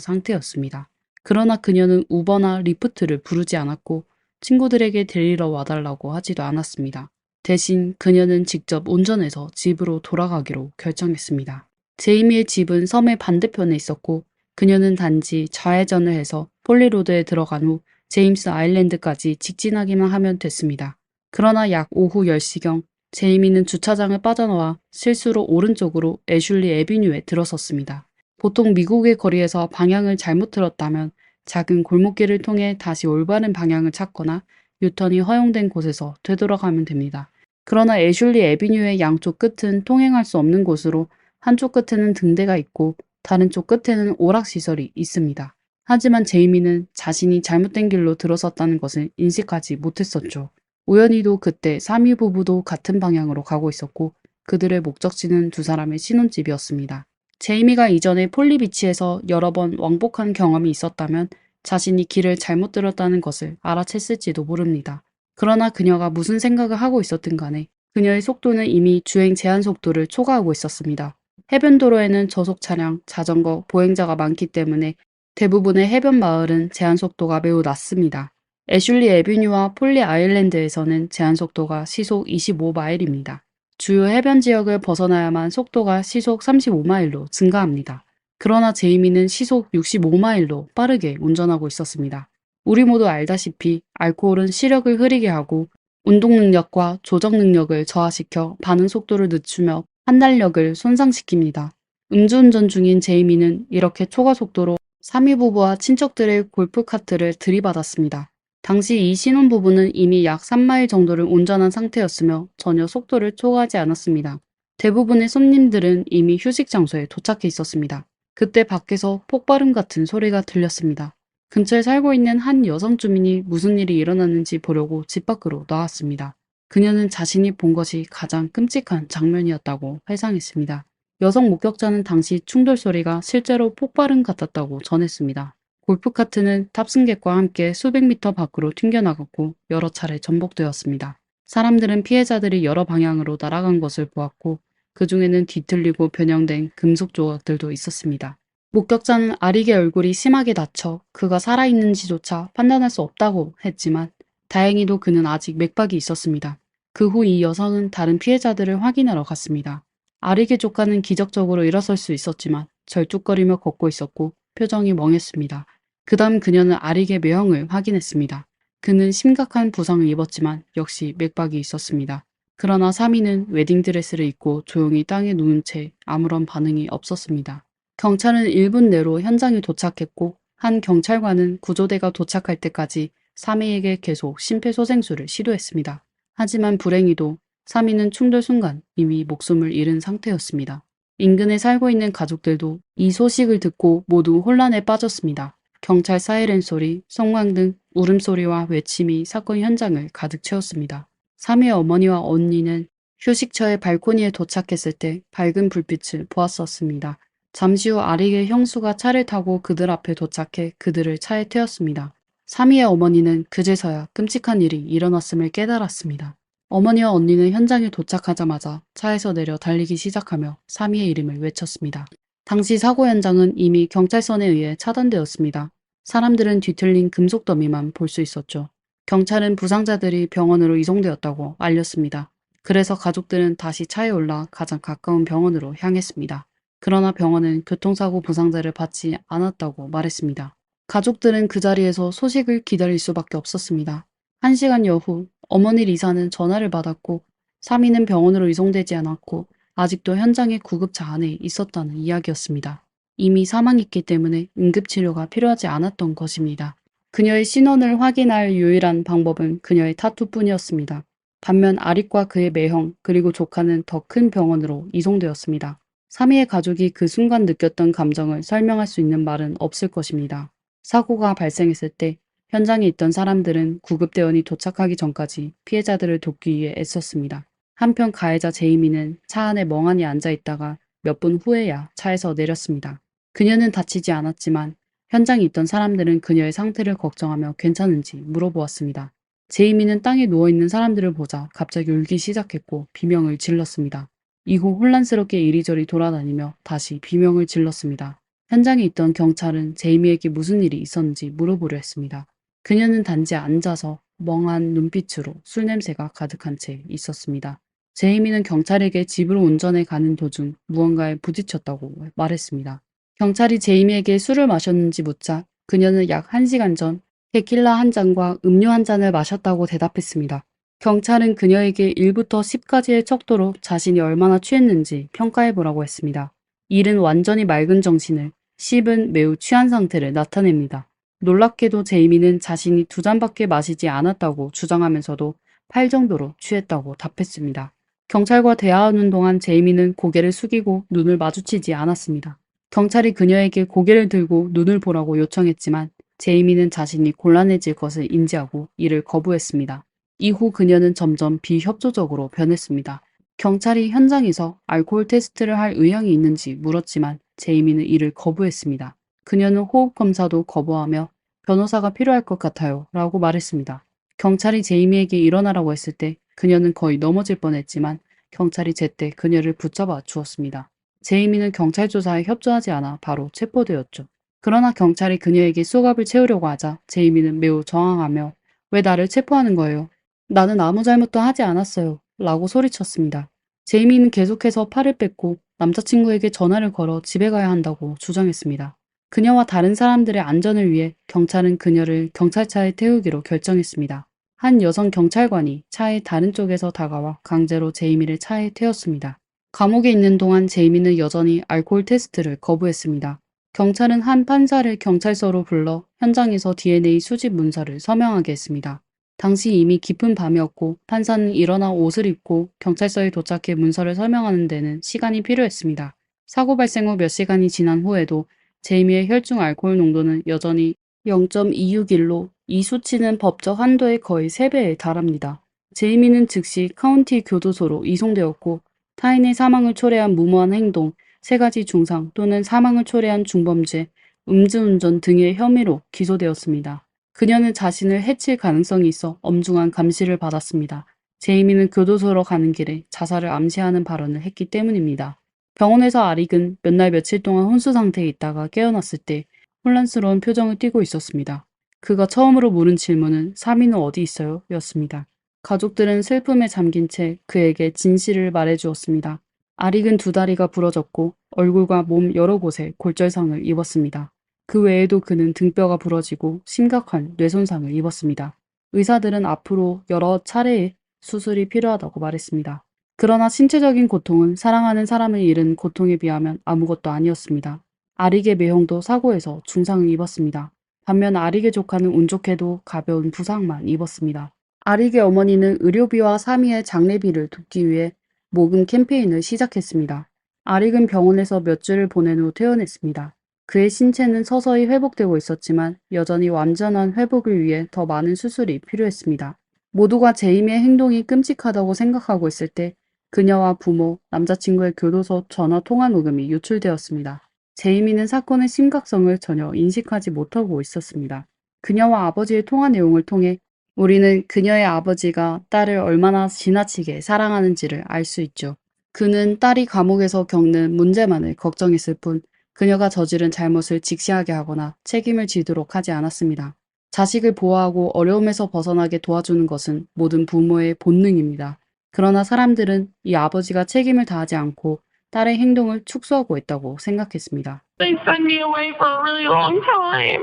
Speaker 1: 상태였습니다. 그러나 그녀는 우버나 리프트를 부르지 않았고 친구들에게 데리러 와달라고 하지도 않았습니다. 대신 그녀는 직접 운전해서 집으로 돌아가기로 결정했습니다. 제이미의 집은 섬의 반대편에 있었고 그녀는 단지 좌회전을 해서 폴리로드에 들어간 후 제임스 아일랜드까지 직진하기만 하면 됐습니다. 그러나 약 오후 10시경 제이미는 주차장을 빠져나와 실수로 오른쪽으로 애슐리 애비뉴에 들어섰습니다. 보통 미국의 거리에서 방향을 잘못 들었다면 작은 골목길을 통해 다시 올바른 방향을 찾거나 유턴이 허용된 곳에서 되돌아가면 됩니다. 그러나 애슐리 애비뉴의 양쪽 끝은 통행할 수 없는 곳으로 한쪽 끝에는 등대가 있고 다른 쪽 끝에는 오락시설이 있습니다. 하지만 제이미는 자신이 잘못된 길로 들어섰다는 것을 인식하지 못했었죠. 우연히도 그때 사미 부부도 같은 방향으로 가고 있었고 그들의 목적지는 두 사람의 신혼집이었습니다. 제이미가 이전에 폴리비치에서 여러 번 왕복한 경험이 있었다면 자신이 길을 잘못 들었다는 것을 알아챘을지도 모릅니다. 그러나 그녀가 무슨 생각을 하고 있었든 간에 그녀의 속도는 이미 주행 제한 속도를 초과하고 있었습니다. 해변도로에는 저속 차량, 자전거, 보행자가 많기 때문에 대부분의 해변 마을은 제한 속도가 매우 낮습니다. 애슐리 애비뉴와 폴리 아일랜드에서는 제한 속도가 시속 25마일입니다. 주요 해변 지역을 벗어나야만 속도가 시속 35마일로 증가합니다. 그러나 제이미는 시속 65마일로 빠르게 운전하고 있었습니다. 우리 모두 알다시피 알코올은 시력을 흐리게 하고 운동 능력과 조정 능력을 저하시켜 반응 속도를 늦추며 판단력을 손상시킵니다. 음주운전 중인 제이미는 이렇게 초과 속도로 사미 부부와 친척들의 골프카트를 들이받았습니다. 당시 이 신혼부부는 이미 약 3마일 정도를 운전한 상태였으며 전혀 속도를 초과하지 않았습니다. 대부분의 손님들은 이미 휴식 장소에 도착해 있었습니다. 그때 밖에서 폭발음 같은 소리가 들렸습니다. 근처에 살고 있는 한 여성 주민이 무슨 일이 일어났는지 보려고 집 밖으로 나왔습니다. 그녀는 자신이 본 것이 가장 끔찍한 장면이었다고 회상했습니다. 여성 목격자는 당시 충돌 소리가 실제로 폭발음 같았다고 전했습니다. 골프카트는 탑승객과 함께 수백 미터 밖으로 튕겨나갔고 여러 차례 전복되었습니다. 사람들은 피해자들이 여러 방향으로 날아간 것을 보았고 그 중에는 뒤틀리고 변형된 금속 조각들도 있었습니다. 목격자는 아릭의 얼굴이 심하게 다쳐 그가 살아있는지조차 판단할 수 없다고 했지만 다행히도 그는 아직 맥박이 있었습니다. 그 후 이 여성은 다른 피해자들을 확인하러 갔습니다. 아릭의 조카는 기적적으로 일어설 수 있었지만 절뚝거리며 걷고 있었고 표정이 멍했습니다. 그 다음 그녀는 아릭의 묘형을 확인했습니다. 그는 심각한 부상을 입었지만 역시 맥박이 있었습니다. 그러나 사미는 웨딩드레스를 입고 조용히 땅에 누운 채 아무런 반응이 없었습니다. 경찰은 1분 내로 현장에 도착했고 한 경찰관은 구조대가 도착할 때까지 사미에게 계속 심폐소생술을 시도했습니다. 하지만 불행히도 사미는 충돌 순간 이미 목숨을 잃은 상태였습니다. 인근에 살고 있는 가족들도 이 소식을 듣고 모두 혼란에 빠졌습니다. 경찰 사이렌 소리, 성광등, 울음소리와 외침이 사건 현장을 가득 채웠습니다. 사미의 어머니와 언니는 휴식처의 발코니에 도착했을 때 밝은 불빛을 보았었습니다. 잠시 후 아릭의 형수가 차를 타고 그들 앞에 도착해 그들을 차에 태웠습니다. 사미의 어머니는 그제서야 끔찍한 일이 일어났음을 깨달았습니다. 어머니와 언니는 현장에 도착하자마자 차에서 내려 달리기 시작하며 사미의 이름을 외쳤습니다. 당시 사고 현장은 이미 경찰선에 의해 차단되었습니다. 사람들은 뒤틀린 금속 더미만 볼 수 있었죠. 경찰은 부상자들이 병원으로 이송되었다고 알렸습니다. 그래서 가족들은 다시 차에 올라 가장 가까운 병원으로 향했습니다. 그러나 병원은 교통사고 부상자를 받지 않았다고 말했습니다. 가족들은 그 자리에서 소식을 기다릴 수밖에 없었습니다. 1시간여 후 어머니 리사는 전화를 받았고 사미는 병원으로 이송되지 않았고 아직도 현장의 구급차 안에 있었다는 이야기였습니다. 이미 사망했기 때문에 응급치료가 필요하지 않았던 것입니다. 그녀의 신원을 확인할 유일한 방법은 그녀의 타투뿐이었습니다. 반면 아릭과 그의 매형 그리고 조카는 더 큰 병원으로 이송되었습니다. 사미의 가족이 그 순간 느꼈던 감정을 설명할 수 있는 말은 없을 것입니다. 사고가 발생했을 때 현장에 있던 사람들은 구급대원이 도착하기 전까지 피해자들을 돕기 위해 애썼습니다. 한편 가해자 제이미는 차 안에 멍하니 앉아 있다가 몇 분 후에야 차에서 내렸습니다. 그녀는 다치지 않았지만 현장에 있던 사람들은 그녀의 상태를 걱정하며 괜찮은지 물어보았습니다. 제이미는 땅에 누워있는 사람들을 보자 갑자기 울기 시작했고 비명을 질렀습니다. 이후 혼란스럽게 이리저리 돌아다니며 다시 비명을 질렀습니다. 현장에 있던 경찰은 제이미에게 무슨 일이 있었는지 물어보려 했습니다. 그녀는 단지 앉아서 멍한 눈빛으로 술 냄새가 가득한 채 있었습니다. 제이미는 경찰에게 집으로 운전해 가는 도중 무언가에 부딪혔다고 말했습니다. 경찰이 제이미에게 술을 마셨는지 묻자 그녀는 약 1시간 전 데킬라 한 잔과 음료 한 잔을 마셨다고 대답했습니다. 경찰은 그녀에게 1부터 10까지의 척도로 자신이 얼마나 취했는지 평가해보라고 했습니다. 1은 완전히 맑은 정신을, 10은 매우 취한 상태를 나타냅니다. 놀랍게도 제이미는 자신이 2잔밖에 마시지 않았다고 주장하면서도 8 정도로 취했다고 답했습니다. 경찰과 대화하는 동안 제이미는 고개를 숙이고 눈을 마주치지 않았습니다. 경찰이 그녀에게 고개를 들고 눈을 보라고 요청했지만 제이미는 자신이 곤란해질 것을 인지하고 이를 거부했습니다. 이후 그녀는 점점 비협조적으로 변했습니다. 경찰이 현장에서 알코올 테스트를 할 의향이 있는지 물었지만 제이미는 이를 거부했습니다. 그녀는 호흡 검사도 거부하며 변호사가 필요할 것 같아요 라고 말했습니다. 경찰이 제이미에게 일어나라고 했을 때 그녀는 거의 넘어질 뻔했지만 경찰이 제때 그녀를 붙잡아 주었습니다. 제이미는 경찰 조사에 협조하지 않아 바로 체포되었죠. 그러나 경찰이 그녀에게 수갑을 채우려고 하자 제이미는 매우 저항하며 왜 나를 체포하는 거예요? 나는 아무 잘못도 하지 않았어요. 라고 소리쳤습니다. 제이미는 계속해서 팔을 뺐고 남자친구에게 전화를 걸어 집에 가야 한다고 주장했습니다. 그녀와 다른 사람들의 안전을 위해 경찰은 그녀를 경찰차에 태우기로 결정했습니다. 한 여성 경찰관이 차의 다른 쪽에서 다가와 강제로 제이미를 차에 태웠습니다. 감옥에 있는 동안 제이미는 여전히 알코올 테스트를 거부했습니다. 경찰은 한 판사를 경찰서로 불러 현장에서 DNA 수집 문서를 서명하게 했습니다. 당시 이미 깊은 밤이었고 판사는 일어나 옷을 입고 경찰서에 도착해 문서를 설명하는 데는 시간이 필요했습니다. 사고 발생 후 몇 시간이 지난 후에도 제이미의 혈중 알코올 농도는 여전히 0.261로 이 수치는 법적 한도의 거의 3배에 달합니다. 제이미는 즉시 카운티 교도소로 이송되었고 타인의 사망을 초래한 무모한 행동, 3가지 중상 또는 사망을 초래한 중범죄, 음주운전 등의 혐의로 기소되었습니다. 그녀는 자신을 해칠 가능성이 있어 엄중한 감시를 받았습니다. 제이미는 교도소로 가는 길에 자살을 암시하는 발언을 했기 때문입니다. 병원에서 아릭은 몇 날 며칠 동안 혼수 상태에 있다가 깨어났을 때 혼란스러운 표정을 띠고 있었습니다. 그가 처음으로 물은 질문은 사미는 어디 있어요? 였습니다. 가족들은 슬픔에 잠긴 채 그에게 진실을 말해주었습니다. 아릭은 2다리가 부러졌고 얼굴과 몸 여러 곳에 골절상을 입었습니다. 그 외에도 그는 등뼈가 부러지고 심각한 뇌손상을 입었습니다. 의사들은 앞으로 여러 차례의 수술이 필요하다고 말했습니다. 그러나 신체적인 고통은 사랑하는 사람을 잃은 고통에 비하면 아무것도 아니었습니다. 아릭의 매형도 사고에서 중상을 입었습니다. 반면 아릭의 조카는 운 좋게도 가벼운 부상만 입었습니다. 아릭의 어머니는 의료비와 사미의 장례비를 돕기 위해 모금 캠페인을 시작했습니다. 아릭은 병원에서 몇 주를 보낸 후 퇴원했습니다. 그의 신체는 서서히 회복되고 있었지만 여전히 완전한 회복을 위해 더 많은 수술이 필요했습니다. 모두가 제이미의 행동이 끔찍하다고 생각하고 있을 때 그녀와 부모, 남자친구의 교도소 전화 통화 녹음이 유출되었습니다. 제이미는 사건의 심각성을 전혀 인식하지 못하고 있었습니다. 그녀와 아버지의 통화 내용을 통해 우리는 그녀의 아버지가 딸을 얼마나 지나치게 사랑하는지를 알 수 있죠. 그는 딸이 감옥에서 겪는 문제만을 걱정했을 뿐 그녀가 저지른 잘못을 직시하게 하거나 책임을 지도록 하지 않았습니다. 자식을 보호하고 어려움에서 벗어나게 도와주는 것은 모든 부모의 본능입니다. 그러나 사람들은 이 아버지가 책임을 다하지 않고 딸의 행동을 축소하고 있다고 생각했습니다.
Speaker 2: They sent me away for a really long time.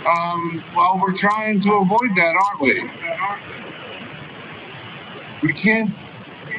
Speaker 2: Well, we're trying to avoid that, aren't we? We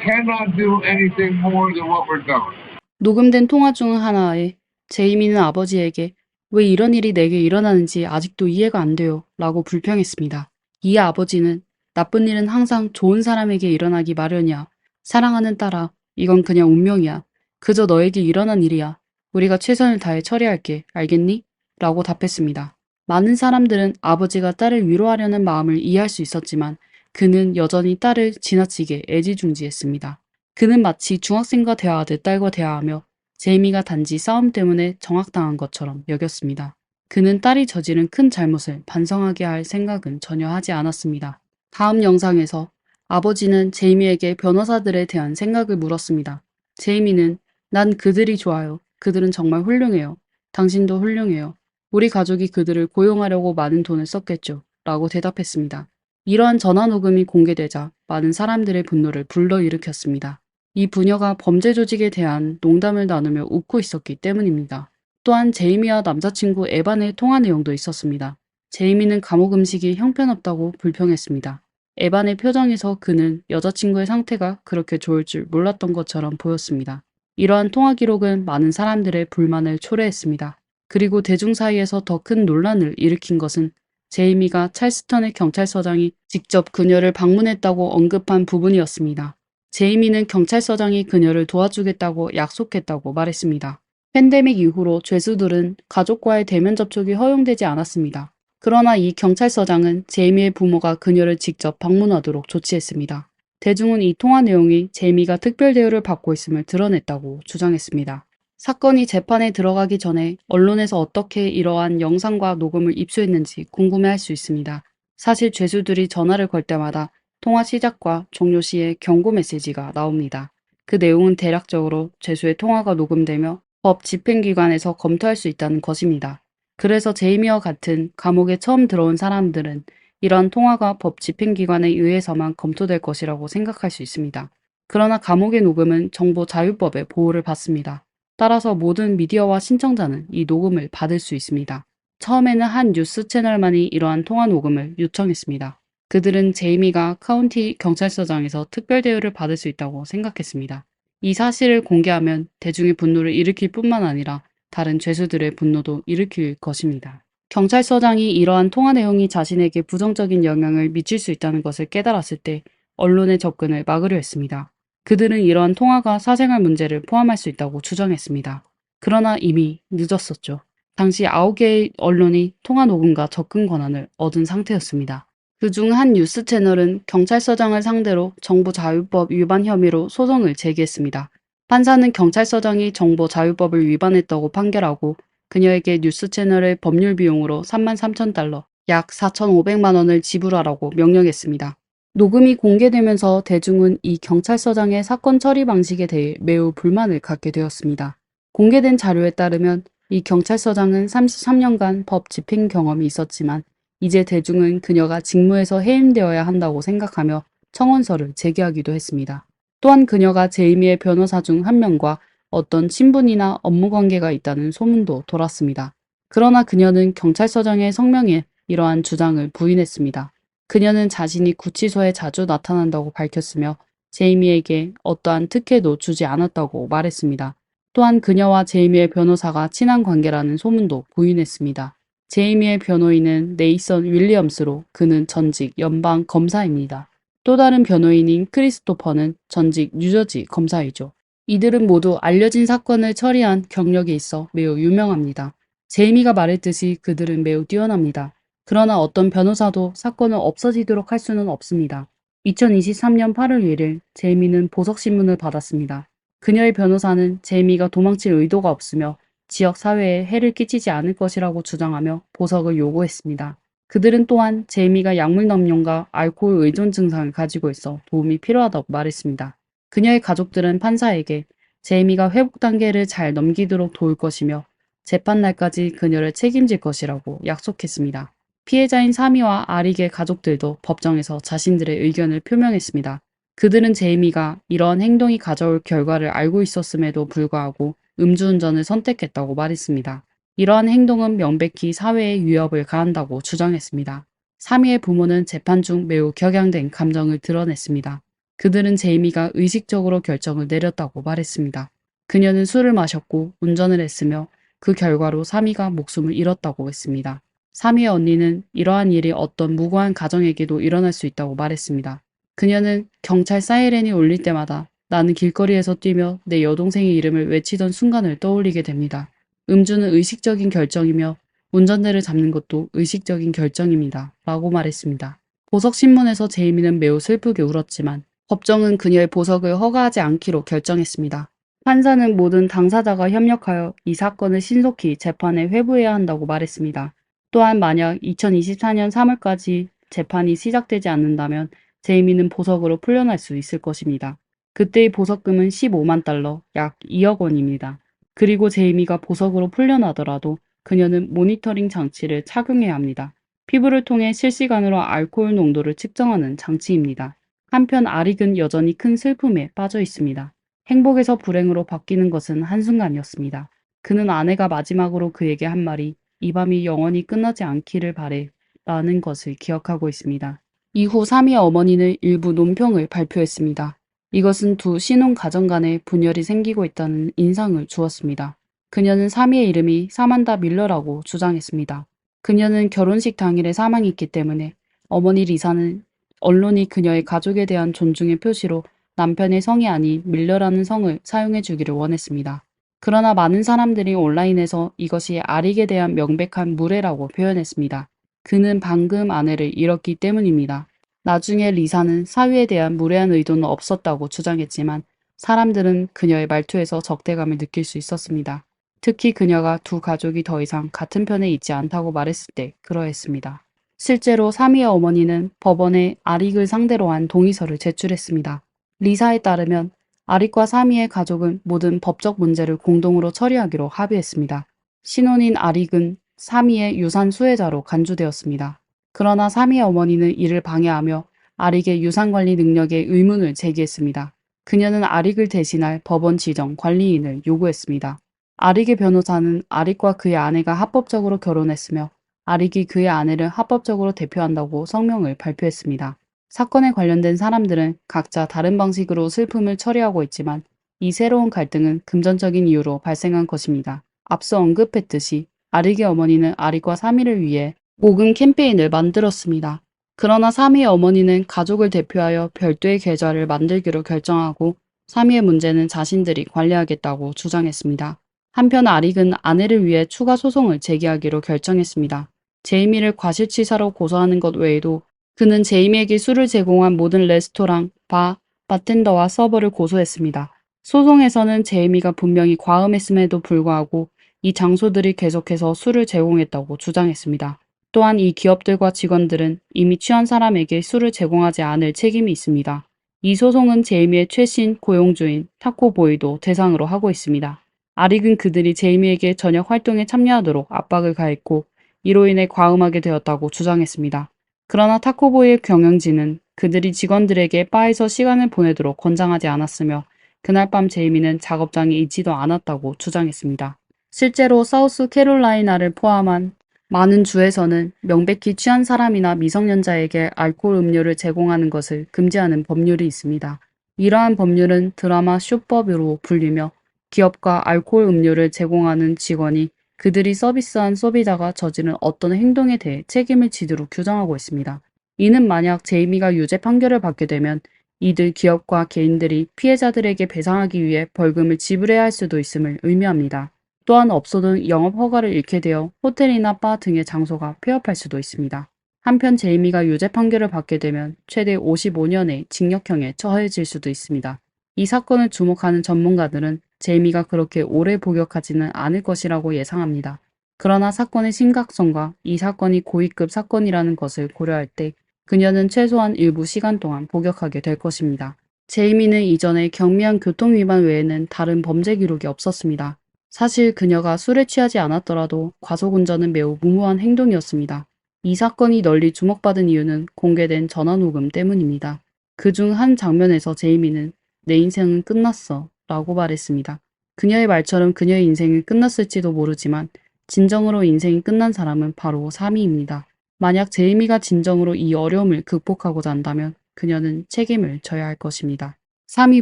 Speaker 2: cannot do anything more than what we're doing.
Speaker 1: 녹음된 통화 중 하나에 제이미는 아버지에게 왜 이런 일이 내게 일어나는지 아직도 이해가 안 돼요 라고 불평했습니다. 이에 아버지는 나쁜 일은 항상 좋은 사람에게 일어나기 마련이야. 사랑하는 딸아, 이건 그냥 운명이야. 그저 너에게 일어난 일이야. 우리가 최선을 다해 처리할게. 알겠니? 라고 답했습니다. 많은 사람들은 아버지가 딸을 위로하려는 마음을 이해할 수 있었지만 그는 여전히 딸을 지나치게 애지중지했습니다. 그는 마치 중학생과 대화하듯 딸과 대화하며 제이미가 단지 싸움 때문에 정학당한 것처럼 여겼습니다. 그는 딸이 저지른 큰 잘못을 반성하게 할 생각은 전혀 하지 않았습니다. 다음 영상에서 아버지는 제이미에게 변호사들에 대한 생각을 물었습니다. 제이미는 난 그들이 좋아요. 그들은 정말 훌륭해요. 당신도 훌륭해요. 우리 가족이 그들을 고용하려고 많은 돈을 썼겠죠. 라고 대답했습니다. 이러한 전화 녹음이 공개되자 많은 사람들의 분노를 불러일으켰습니다. 이 부녀가 범죄 조직에 대한 농담을 나누며 웃고 있었기 때문입니다. 또한 제이미와 남자친구 에반의 통화 내용도 있었습니다. 제이미는 감옥 음식이 형편없다고 불평했습니다. 에반의 표정에서 그는 여자친구의 상태가 그렇게 좋을 줄 몰랐던 것처럼 보였습니다. 이러한 통화 기록은 많은 사람들의 불만을 초래했습니다. 그리고 대중 사이에서 더 큰 논란을 일으킨 것은 제이미가 찰스턴의 경찰서장이 직접 그녀를 방문했다고 언급한 부분이었습니다. 제이미는 경찰서장이 그녀를 도와주겠다고 약속했다고 말했습니다. 팬데믹 이후로 죄수들은 가족과의 대면 접촉이 허용되지 않았습니다. 그러나 이 경찰서장은 제이미의 부모가 그녀를 직접 방문하도록 조치했습니다. 대중은 이 통화 내용이 제이미가 특별 대우를 받고 있음을 드러냈다고 주장했습니다. 사건이 재판에 들어가기 전에 언론에서 어떻게 이러한 영상과 녹음을 입수했는지 궁금해할 수 있습니다. 사실 죄수들이 전화를 걸 때마다 통화 시작과 종료 시에 경고 메시지가 나옵니다. 그 내용은 대략적으로 죄수의 통화가 녹음되며 법 집행기관에서 검토할 수 있다는 것입니다. 그래서 제이미와 같은 감옥에 처음 들어온 사람들은 이러한 통화가 법 집행기관에 의해서만 검토될 것이라고 생각할 수 있습니다. 그러나 감옥의 녹음은 정보자유법의 보호를 받습니다. 따라서 모든 미디어와 신청자는 이 녹음을 받을 수 있습니다. 처음에는 한 뉴스 채널만이 이러한 통화 녹음을 요청했습니다. 그들은 제이미가 카운티 경찰서장에서 특별 대우를 받을 수 있다고 생각했습니다. 이 사실을 공개하면 대중의 분노를 일으킬 뿐만 아니라 다른 죄수들의 분노도 일으킬 것입니다. 경찰서장이 이러한 통화 내용이 자신에게 부정적인 영향을 미칠 수 있다는 것을 깨달았을 때 언론의 접근을 막으려 했습니다. 그들은 이러한 통화가 사생활 문제를 포함할 수 있다고 주장했습니다. 그러나 이미 늦었었죠. 당시 9개의 언론이 통화 녹음과 접근 권한을 얻은 상태였습니다. 그중 한 뉴스 채널은 경찰서장을 상대로 정보자유법 위반 혐의로 소송을 제기했습니다. 판사는 경찰서장이 정보자유법을 위반했다고 판결하고 그녀에게 뉴스 채널의 법률 비용으로 33,000달러, 약 4,500만 원을 지불하라고 명령했습니다. 녹음이 공개되면서 대중은 이 경찰서장의 사건 처리 방식에 대해 매우 불만을 갖게 되었습니다. 공개된 자료에 따르면 이 경찰서장은 33년간 법 집행 경험이 있었지만 이제 대중은 그녀가 직무에서 해임되어야 한다고 생각하며 청원서를 제기하기도 했습니다. 또한 그녀가 제이미의 변호사 중 한 명과 어떤 친분이나 업무 관계가 있다는 소문도 돌았습니다. 그러나 그녀는 경찰서장의 성명에 이러한 주장을 부인했습니다. 그녀는 자신이 구치소에 자주 나타난다고 밝혔으며 제이미에게 어떠한 특혜도 주지 않았다고 말했습니다. 또한 그녀와 제이미의 변호사가 친한 관계라는 소문도 부인했습니다. 제이미의 변호인은 네이선 윌리엄스로 그는 전직 연방 검사입니다. 또 다른 변호인인 크리스토퍼는 전직 뉴저지 검사이죠. 이들은 모두 알려진 사건을 처리한 경력이 있어 매우 유명합니다. 제이미가 말했듯이 그들은 매우 뛰어납니다. 그러나 어떤 변호사도 사건을 없어지도록 할 수는 없습니다. 2023년 8월 1일 제이미는 보석신문을 받았습니다. 그녀의 변호사는 제이미가 도망칠 의도가 없으며 지역 사회에 해를 끼치지 않을 것이라고 주장하며 보석을 요구했습니다. 그들은 또한 제이미가 약물 남용과 알코올 의존 증상을 가지고 있어 도움이 필요하다고 말했습니다. 그녀의 가족들은 판사에게 제이미가 회복 단계를 잘 넘기도록 도울 것이며 재판 날까지 그녀를 책임질 것이라고 약속했습니다. 피해자인 사미와 아릭의 가족들도 법정에서 자신들의 의견을 표명했습니다. 그들은 제이미가 이러한 행동이 가져올 결과를 알고 있었음에도 불구하고 음주운전을 선택했다고 말했습니다. 이러한 행동은 명백히 사회에 위협을 가한다고 주장했습니다. 사미의 부모는 재판 중 매우 격양된 감정을 드러냈습니다. 그들은 제이미가 의식적으로 결정을 내렸다고 말했습니다. 그녀는 술을 마셨고 운전을 했으며 그 결과로 사미가 목숨을 잃었다고 했습니다. 사미의 언니는 이러한 일이 어떤 무고한 가정에게도 일어날 수 있다고 말했습니다. 그녀는 경찰 사이렌이 울릴 때마다 나는 길거리에서 뛰며 내 여동생의 이름을 외치던 순간을 떠올리게 됩니다. 음주는 의식적인 결정이며 운전대를 잡는 것도 의식적인 결정입니다. 라고 말했습니다. 보석신문에서 제이미는 매우 슬프게 울었지만 법정은 그녀의 보석을 허가하지 않기로 결정했습니다. 판사는 모든 당사자가 협력하여 이 사건을 신속히 재판에 회부해야 한다고 말했습니다. 또한 만약 2024년 3월까지 재판이 시작되지 않는다면 제이미는 보석으로 풀려날 수 있을 것입니다. 그때의 보석금은 15만 달러, 약 2억 원입니다. 그리고 제이미가 보석으로 풀려나더라도 그녀는 모니터링 장치를 착용해야 합니다. 피부를 통해 실시간으로 알코올 농도를 측정하는 장치입니다. 한편 아릭은 여전히 큰 슬픔에 빠져 있습니다. 행복에서 불행으로 바뀌는 것은 한순간이었습니다. 그는 아내가 마지막으로 그에게 한 말이 이 밤이 영원히 끝나지 않기를 바래 라는 것을 기억하고 있습니다. 이후 사미의 어머니는 일부 논평을 발표했습니다. 이것은 두 신혼 가정 간에 분열이 생기고 있다는 인상을 주었습니다. 그녀는 사미의 이름이 사만다 밀러라고 주장했습니다. 그녀는 결혼식 당일에 사망했기 때문에 어머니 리사는 언론이 그녀의 가족에 대한 존중의 표시로 남편의 성이 아닌 밀러라는 성을 사용해 주기를 원했습니다. 그러나 많은 사람들이 온라인에서 이것이 아릭에 대한 명백한 무례라고 표현했습니다. 그는 방금 아내를 잃었기 때문입니다. 나중에 리사는 사위에 대한 무례한 의도는 없었다고 주장했지만 사람들은 그녀의 말투에서 적대감을 느낄 수 있었습니다. 특히 그녀가 두 가족이 더 이상 같은 편에 있지 않다고 말했을 때 그러했습니다. 실제로 사미의 어머니는 법원에 아릭을 상대로 한 동의서를 제출했습니다. 리사에 따르면 아릭과 사미의 가족은 모든 법적 문제를 공동으로 처리하기로 합의했습니다. 신혼인 아릭은 사미의 유산 수혜자로 간주되었습니다. 그러나 사미의 어머니는 이를 방해하며 아릭의 유산 관리 능력에 의문을 제기했습니다. 그녀는 아릭을 대신할 법원 지정 관리인을 요구했습니다. 아릭의 변호사는 아릭과 그의 아내가 합법적으로 결혼했으며 아릭이 그의 아내를 합법적으로 대표한다고 성명을 발표했습니다. 사건에 관련된 사람들은 각자 다른 방식으로 슬픔을 처리하고 있지만 이 새로운 갈등은 금전적인 이유로 발생한 것입니다. 앞서 언급했듯이 아릭의 어머니는 아릭과 사미를 위해 모금 캠페인을 만들었습니다. 그러나 사미의 어머니는 가족을 대표하여 별도의 계좌를 만들기로 결정하고 사미의 문제는 자신들이 관리하겠다고 주장했습니다. 한편 아릭은 아내를 위해 추가 소송을 제기하기로 결정했습니다. 제이미를 과실치사로 고소하는 것 외에도 그는 제이미에게 술을 제공한 모든 레스토랑, 바, 바텐더와 서버를 고소했습니다. 소송에서는 제이미가 분명히 과음했음에도 불구하고 이 장소들이 계속해서 술을 제공했다고 주장했습니다. 또한 이 기업들과 직원들은 이미 취한 사람에게 술을 제공하지 않을 책임이 있습니다. 이 소송은 제이미의 최신 고용주인 타코보이도 대상으로 하고 있습니다. 아릭은 그들이 제이미에게 저녁 활동에 참여하도록 압박을 가했고 이로 인해 과음하게 되었다고 주장했습니다. 그러나 타코보이의 경영진은 그들이 직원들에게 바에서 시간을 보내도록 권장하지 않았으며 그날 밤 제이미는 작업장에 있지도 않았다고 주장했습니다. 실제로 사우스 캐롤라이나를 포함한 많은 주에서는 명백히 취한 사람이나 미성년자에게 알코올 음료를 제공하는 것을 금지하는 법률이 있습니다. 이러한 법률은 드라마 쇼법으로 불리며 기업과 알코올 음료를 제공하는 직원이 그들이 서비스한 소비자가 저지른 어떤 행동에 대해 책임을 지도록 규정하고 있습니다. 이는 만약 제이미가 유죄 판결을 받게 되면 이들 기업과 개인들이 피해자들에게 배상하기 위해 벌금을 지불해야 할 수도 있음을 의미합니다. 또한 없어둔 영업 허가를 잃게 되어 호텔이나 바 등의 장소가 폐업할 수도 있습니다. 한편 제이미가 유죄 판결을 받게 되면 최대 55년의 징역형에 처해질 수도 있습니다. 이 사건을 주목하는 전문가들은 제이미가 그렇게 오래 복역하지는 않을 것이라고 예상합니다. 그러나 사건의 심각성과 이 사건이 고위급 사건이라는 것을 고려할 때 그녀는 최소한 일부 시간 동안 복역하게 될 것입니다. 제이미는 이전에 경미한 교통위반 외에는 다른 범죄 기록이 없었습니다. 사실 그녀가 술에 취하지 않았더라도 과속운전은 매우 무모한 행동이었습니다. 이 사건이 널리 주목받은 이유는 공개된 전화녹음 때문입니다. 그중 한 장면에서 제이미는 내 인생은 끝났어 라고 말했습니다. 그녀의 말처럼 그녀의 인생은 끝났을지도 모르지만 진정으로 인생이 끝난 사람은 바로 사미입니다. 만약 제이미가 진정으로 이 어려움을 극복하고자 한다면 그녀는 책임을 져야 할 것입니다. 사미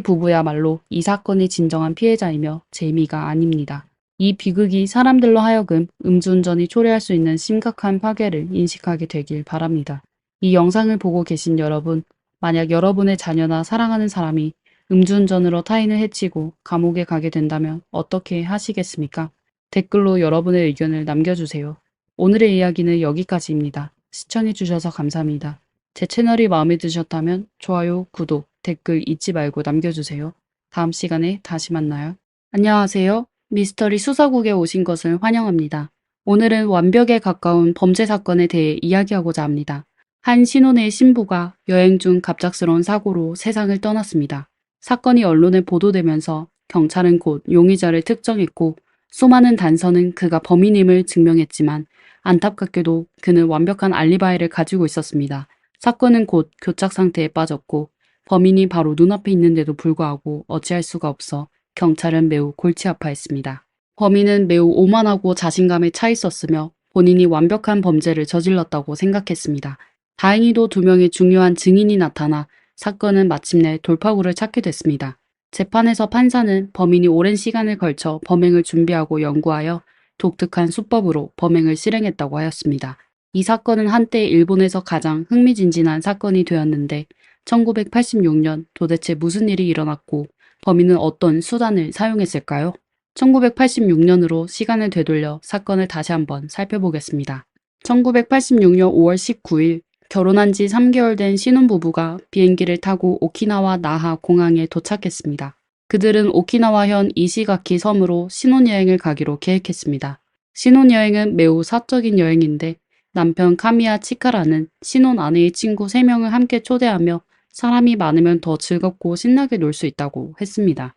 Speaker 1: 부부야말로 이 사건의 진정한 피해자이며 제이미가 아닙니다. 이 비극이 사람들로 하여금 음주운전이 초래할 수 있는 심각한 파괴를 인식하게 되길 바랍니다. 이 영상을 보고 계신 여러분, 만약 여러분의 자녀나 사랑하는 사람이 음주운전으로 타인을 해치고 감옥에 가게 된다면 어떻게 하시겠습니까? 댓글로 여러분의 의견을 남겨주세요. 오늘의 이야기는 여기까지입니다. 시청해주셔서 감사합니다. 제 채널이 마음에 드셨다면 좋아요, 구독, 댓글 잊지 말고 남겨주세요. 다음 시간에 다시 만나요. 안녕하세요. 미스터리 수사국에 오신 것을 환영합니다. 오늘은 완벽에 가까운 범죄 사건에 대해 이야기하고자 합니다. 한 신혼의 신부가 여행 중 갑작스러운 사고로 세상을 떠났습니다. 사건이 언론에 보도되면서 경찰은 곧 용의자를 특정했고 수많은 단서는 그가 범인임을 증명했지만 안타깝게도 그는 완벽한 알리바이를 가지고 있었습니다. 사건은 곧 교착 상태에 빠졌고 범인이 바로 눈앞에 있는데도 불구하고 어찌할 수가 없어 경찰은 매우 골치 아파했습니다. 범인은 매우 오만하고 자신감에 차 있었으며 본인이 완벽한 범죄를 저질렀다고 생각했습니다. 다행히도 2명의 중요한 증인이 나타나 사건은 마침내 돌파구를 찾게 됐습니다. 재판에서 판사는 범인이 오랜 시간을 걸쳐 범행을 준비하고 연구하여 독특한 수법으로 범행을 실행했다고 하였습니다. 이 사건은 한때 일본에서 가장 흥미진진한 사건이 되었는데 1986년 도대체 무슨 일이 일어났고 범인은 어떤 수단을 사용했을까요? 1986년으로 시간을 되돌려 사건을 다시 한번 살펴보겠습니다. 1986년 5월 19일 결혼한 지 3개월 된 신혼부부가 비행기를 타고 오키나와 나하 공항에 도착했습니다. 그들은 오키나와현 이시가키 섬으로 신혼여행을 가기로 계획했습니다. 신혼여행은 매우 사적인 여행인데 남편 카미야 치카라는 신혼 아내의 친구 3명을 함께 초대하며 사람이 많으면 더 즐겁고 신나게 놀 수 있다고 했습니다.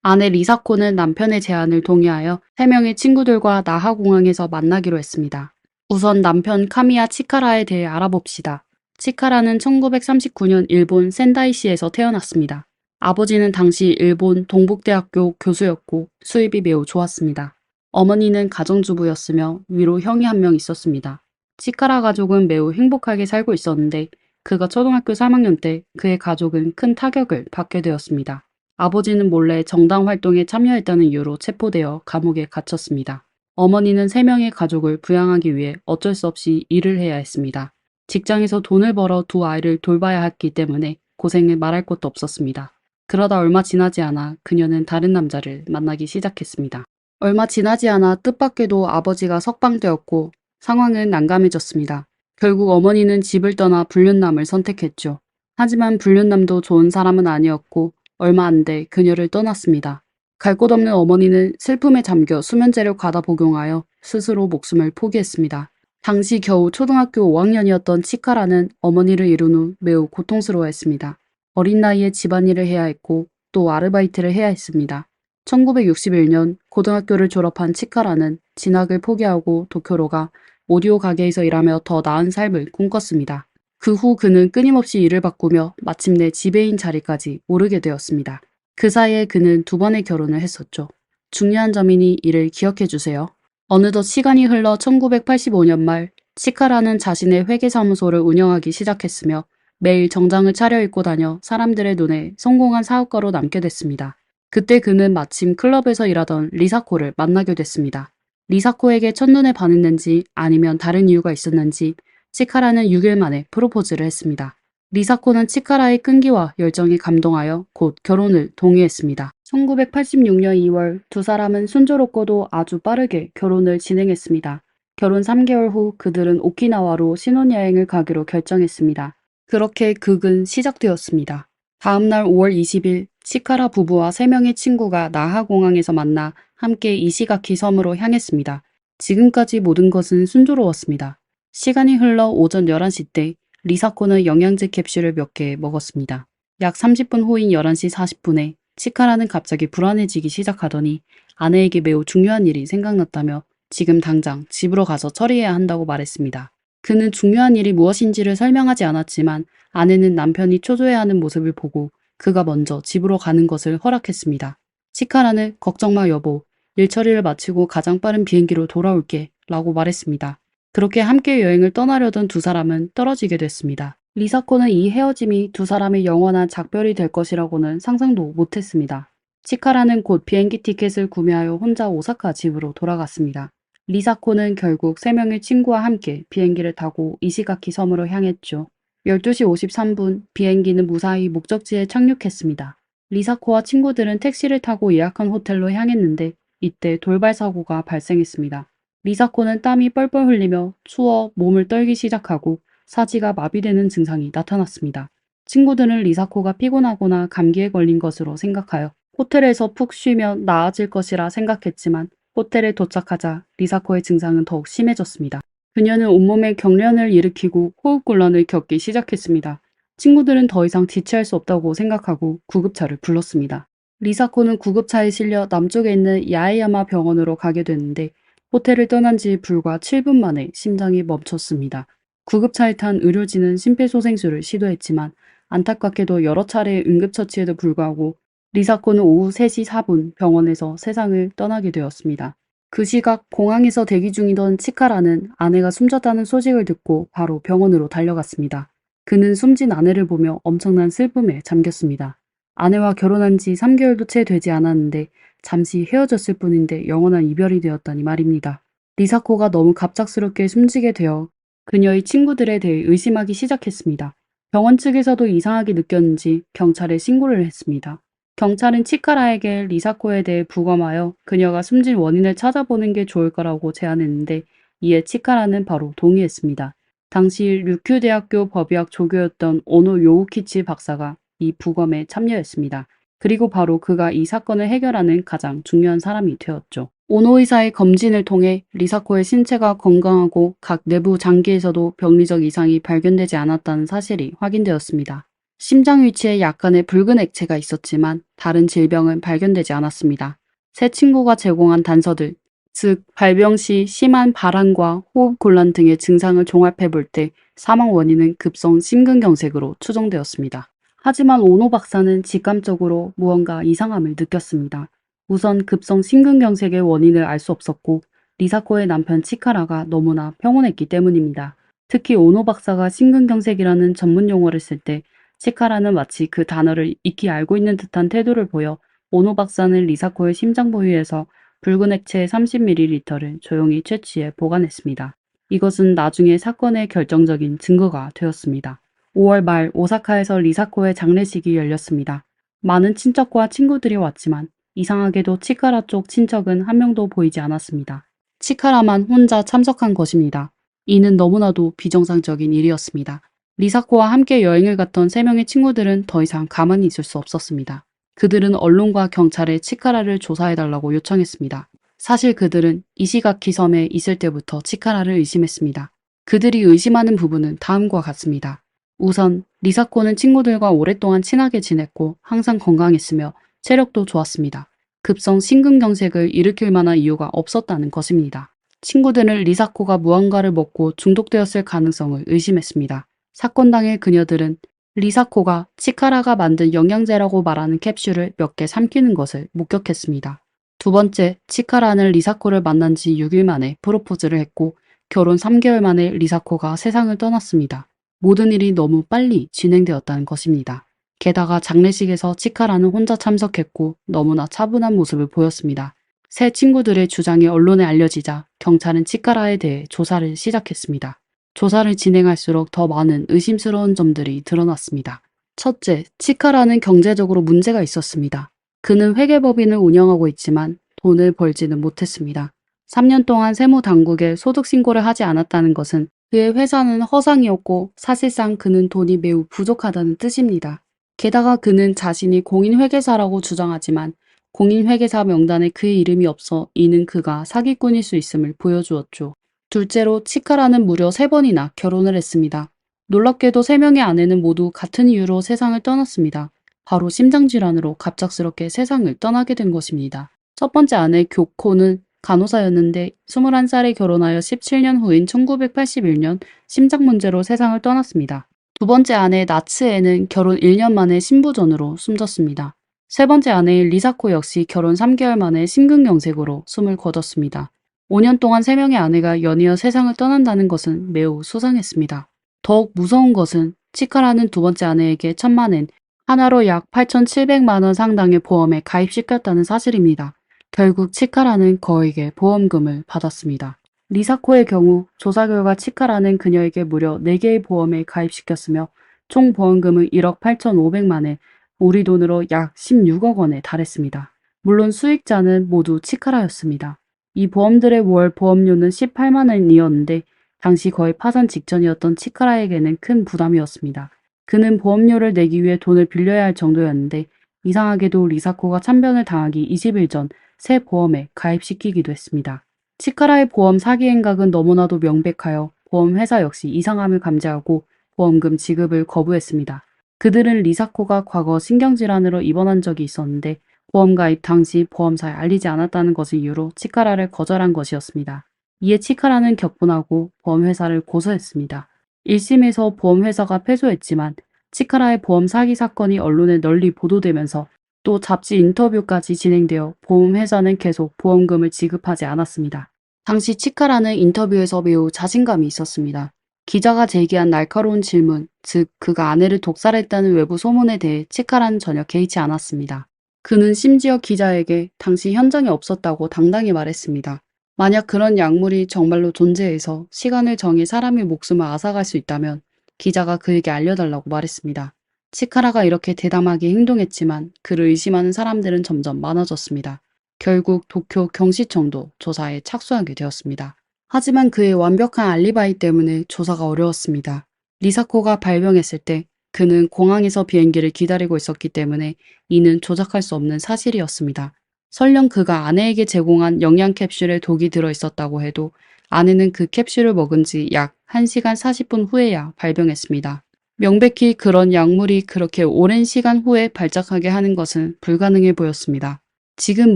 Speaker 1: 아내 리사코는 남편의 제안을 동의하여 3명의 친구들과 나하공항에서 만나기로 했습니다. 우선 남편 카미야 치카라에 대해 알아봅시다. 치카라는 1939년 일본 센다이시에서 태어났습니다. 아버지는 당시 일본 동북대학교 교수였고 수입이 매우 좋았습니다. 어머니는 가정주부였으며 위로 형이 1명 있었습니다. 치카라 가족은 매우 행복하게 살고 있었는데 그가 초등학교 3학년 때 그의 가족은 큰 타격을 받게 되었습니다. 아버지는 몰래 정당 활동에 참여했다는 이유로 체포되어 감옥에 갇혔습니다. 어머니는 3명의 가족을 부양하기 위해 어쩔 수 없이 일을 해야 했습니다. 직장에서 돈을 벌어 2 아이를 돌봐야 했기 때문에 고생을 말할 것도 없었습니다. 그러다 얼마 지나지 않아 그녀는 다른 남자를 만나기 시작했습니다. 얼마 지나지 않아 뜻밖에도 아버지가 석방되었고 상황은 난감해졌습니다. 결국 어머니는 집을 떠나 불륜남을 선택했죠. 하지만 불륜남도 좋은 사람은 아니었고 얼마 안 돼 그녀를 떠났습니다. 갈 곳 없는 어머니는 슬픔에 잠겨 수면제를 과다 복용하여 스스로 목숨을 포기했습니다. 당시 겨우 초등학교 5학년이었던 치카라는 어머니를 잃은 후 매우 고통스러워했습니다. 어린 나이에 집안일을 해야 했고 또 아르바이트를 해야 했습니다. 1961년 고등학교를 졸업한 치카라는 진학을 포기하고 도쿄로 가 오디오 가게에서 일하며 더 나은 삶을 꿈꿨습니다. 그 후 그는 끊임없이 일을 바꾸며 마침내 지배인 자리까지 오르게 되었습니다. 그 사이에 그는 2번의 결혼을 했었죠. 중요한 점이니 이를 기억해 주세요. 어느덧 시간이 흘러 1985년 말 치카라는 자신의 회계사무소를 운영하기 시작했으며 매일 정장을 차려입고 다녀 사람들의 눈에 성공한 사업가로 남게 됐습니다. 그때 그는 마침 클럽에서 일하던 리사코를 만나게 됐습니다. 리사코에게 첫눈에 반했는지 아니면 다른 이유가 있었는지 치카라는 6일 만에 프로포즈를 했습니다. 리사코는 치카라의 끈기와 열정에 감동하여 곧 결혼을 동의했습니다. 1986년 2월 2 사람은 순조롭고도 아주 빠르게 결혼을 진행했습니다. 결혼 3개월 후 그들은 오키나와로 신혼여행을 가기로 결정했습니다. 그렇게 극은 시작되었습니다. 다음날 5월 20일 치카라 부부와 3명의 친구가 나하공항에서 만나 함께 이시가키 섬으로 향했습니다. 지금까지 모든 것은 순조로웠습니다. 시간이 흘러 오전 11시 때 리사코는 영양제 캡슐을 몇 개 먹었습니다. 약 30분 후인 11시 40분에 치카라는 갑자기 불안해지기 시작하더니 아내에게 매우 중요한 일이 생각났다며 지금 당장 집으로 가서 처리해야 한다고 말했습니다. 그는 중요한 일이 무엇인지를 설명하지 않았지만 아내는 남편이 초조해하는 모습을 보고 그가 먼저 집으로 가는 것을 허락했습니다. 치카라는 걱정 마 여보, 일 처리를 마치고 가장 빠른 비행기로 돌아올게 라고 말했습니다. 그렇게 함께 여행을 떠나려던 두 사람은 떨어지게 됐습니다. 리사코는 이 헤어짐이 두 사람의 영원한 작별이 될 것이라고는 상상도 못했습니다. 치카라는 곧 비행기 티켓을 구매하여 혼자 오사카 집으로 돌아갔습니다. 리사코는 결국 세 명의 친구와 함께 비행기를 타고 이시가키 섬으로 향했죠. 12시 53분 비행기는 무사히 목적지에 착륙했습니다. 리사코와 친구들은 택시를 타고 예약한 호텔로 향했는데 이때 돌발 사고가 발생했습니다. 리사코는 땀이 뻘뻘 흘리며 추워 몸을 떨기 시작하고 사지가 마비되는 증상이 나타났습니다. 친구들은 리사코가 피곤하거나 감기에 걸린 것으로 생각하여 호텔에서 푹 쉬면 나아질 것이라 생각했지만 호텔에 도착하자 리사코의 증상은 더욱 심해졌습니다. 그녀는 온몸에 경련을 일으키고 호흡곤란을 겪기 시작했습니다. 친구들은 더 이상 지체할 수 없다고 생각하고 구급차를 불렀습니다. 리사코는 구급차에 실려 남쪽에 있는 야에야마 병원으로 가게 됐는데 호텔을 떠난 지 불과 7분 만에 심장이 멈췄습니다. 구급차에 탄 의료진은 심폐소생술을 시도했지만 안타깝게도 여러 차례 응급처치에도 불구하고 리사코는 오후 3시 4분 병원에서 세상을 떠나게 되었습니다. 그 시각 공항에서 대기 중이던 치카라는 아내가 숨졌다는 소식을 듣고 바로 병원으로 달려갔습니다. 그는 숨진 아내를 보며 엄청난 슬픔에 잠겼습니다. 아내와 결혼한 지 3개월도 채 되지 않았는데 잠시 헤어졌을 뿐인데 영원한 이별이 되었다니 말입니다. 리사코가 너무 갑작스럽게 숨지게 되어 그녀의 친구들에 대해 의심하기 시작했습니다. 병원 측에서도 이상하게 느꼈는지 경찰에 신고를 했습니다. 경찰은 치카라에게 리사코에 대해 부검하여 그녀가 숨진 원인을 찾아보는 게 좋을 거라고 제안했는데 이에 치카라는 바로 동의했습니다. 당시 류큐대학교 법의학 조교였던 오노 요우키치 박사가 이 부검에 참여했습니다. 그리고 바로 그가 이 사건을 해결하는 가장 중요한 사람이 되었죠. 오노 의사의 검진을 통해 리사코의 신체가 건강하고 각 내부 장기에서도 병리적 이상이 발견되지 않았다는 사실이 확인되었습니다. 심장 위치에 약간의 붉은 액체가 있었지만 다른 질병은 발견되지 않았습니다. 세 친구가 제공한 단서들, 즉 발병 시 심한 발한과 호흡 곤란 등의 증상을 종합해 볼 때 사망 원인은 급성 심근경색으로 추정되었습니다. 하지만 오노 박사는 직감적으로 무언가 이상함을 느꼈습니다. 우선 급성 심근경색의 원인을 알 수 없었고 리사코의 남편 치카라가 너무나 평온했기 때문입니다. 특히 오노 박사가 심근경색이라는 전문 용어를 쓸 때 치카라는 마치 그 단어를 익히 알고 있는 듯한 태도를 보여 오노 박사는 리사코의 심장 부위에서 붉은 액체 30ml를 조용히 채취해 보관했습니다. 이것은 나중에 사건의 결정적인 증거가 되었습니다. 5월 말 오사카에서 리사코의 장례식이 열렸습니다. 많은 친척과 친구들이 왔지만 이상하게도 치카라 쪽 친척은 한 명도 보이지 않았습니다. 치카라만 혼자 참석한 것입니다. 이는 너무나도 비정상적인 일이었습니다. 리사코와 함께 여행을 갔던 3명의 친구들은 더 이상 가만히 있을 수 없었습니다. 그들은 언론과 경찰에 치카라를 조사해달라고 요청했습니다. 사실 그들은 이시가키 섬에 있을 때부터 치카라를 의심했습니다. 그들이 의심하는 부분은 다음과 같습니다. 우선 리사코는 친구들과 오랫동안 친하게 지냈고 항상 건강했으며 체력도 좋았습니다. 급성 심근경색을 일으킬 만한 이유가 없었다는 것입니다. 친구들은 리사코가 무언가를 먹고 중독되었을 가능성을 의심했습니다. 사건 당일 그녀들은 리사코가 치카라가 만든 영양제라고 말하는 캡슐을 몇 개 삼키는 것을 목격했습니다. 두 번째, 치카라는 리사코를 만난 지 6일 만에 프로포즈를 했고 결혼 3개월 만에 리사코가 세상을 떠났습니다. 모든 일이 너무 빨리 진행되었다는 것입니다. 게다가 장례식에서 치카라는 혼자 참석했고 너무나 차분한 모습을 보였습니다. 새 친구들의 주장이 언론에 알려지자 경찰은 치카라에 대해 조사를 시작했습니다. 조사를 진행할수록 더 많은 의심스러운 점들이 드러났습니다. 첫째, 치카라는 경제적으로 문제가 있었습니다. 그는 회계법인을 운영하고 있지만 돈을 벌지는 못했습니다. 3년 동안 세무당국에 소득신고를 하지 않았다는 것은 그의 회사는 허상이었고 사실상 그는 돈이 매우 부족하다는 뜻입니다. 게다가 그는 자신이 공인회계사라고 주장하지만 공인회계사 명단에 그의 이름이 없어 이는 그가 사기꾼일 수 있음을 보여주었죠. 둘째로 치카라는 무려 3번이나 결혼을 했습니다. 놀랍게도 3명의 아내는 모두 같은 이유로 세상을 떠났습니다. 바로 심장질환으로 갑작스럽게 세상을 떠나게 된 것입니다. 첫 번째 아내 교코는 간호사였는데 21살에 결혼하여 17년 후인 1981년 심장 문제로 세상을 떠났습니다. 두 번째 아내 나츠에는 결혼 1년 만에 신부전으로 숨졌습니다. 세 번째 아내인 리사코 역시 결혼 3개월 만에 심근경색으로 숨을 거뒀습니다. 5년 동안 3명의 아내가 연이어 세상을 떠난다는 것은 매우 수상했습니다. 더욱 무서운 것은 치카라는 두 번째 아내에게 1,000만 엔, 하나로 약 8,700만 원 상당의 보험에 가입시켰다는 사실입니다. 결국 치카라는 거액의 보험금을 받았습니다. 리사코의 경우 조사 결과 치카라는 그녀에게 무려 4개의 보험에 가입시켰으며 총 보험금은 1억 8,500만 엔, 우리 돈으로 약 16억 원에 달했습니다. 물론 수익자는 모두 치카라였습니다. 이 보험들의 월 보험료는 18만 원이었는데 당시 거의 파산 직전이었던 치카라에게는 큰 부담이었습니다. 그는 보험료를 내기 위해 돈을 빌려야 할 정도였는데 이상하게도 리사코가 참변을 당하기 20일 전 새 보험에 가입시키기도 했습니다. 치카라의 보험 사기 행각은 너무나도 명백하여 보험회사 역시 이상함을 감지하고 보험금 지급을 거부했습니다. 그들은 리사코가 과거 신경질환으로 입원한 적이 있었는데 보험 가입 당시 보험사에 알리지 않았다는 것을 이유로 치카라를 거절한 것이었습니다. 이에 치카라는 격분하고 보험회사를 고소했습니다. 1심에서 보험회사가 패소했지만 치카라의 보험 사기 사건이 언론에 널리 보도되면서 또 잡지 인터뷰까지 진행되어 보험회사는 계속 보험금을 지급하지 않았습니다. 당시 치카라는 인터뷰에서 매우 자신감이 있었습니다. 기자가 제기한 날카로운 질문, 즉 그가 아내를 독살했다는 외부 소문에 대해 치카라는 전혀 개의치 않았습니다. 그는 심지어 기자에게 당시 현장에 없었다고 당당히 말했습니다. 만약 그런 약물이 정말로 존재해서 시간을 정해 사람의 목숨을 앗아갈 수 있다면 기자가 그에게 알려달라고 말했습니다. 치카라가 이렇게 대담하게 행동했지만 그를 의심하는 사람들은 점점 많아졌습니다. 결국 도쿄 경시청도 조사에 착수하게 되었습니다. 하지만 그의 완벽한 알리바이 때문에 조사가 어려웠습니다. 리사코가 발병했을 때 그는 공항에서 비행기를 기다리고 있었기 때문에 이는 조작할 수 없는 사실이었습니다. 설령 그가 아내에게 제공한 영양 캡슐에 독이 들어있었다고 해도 아내는 그 캡슐을 먹은 지 약 1시간 40분 후에야 발병했습니다. 명백히 그런 약물이 그렇게 오랜 시간 후에 발작하게 하는 것은 불가능해 보였습니다. 지금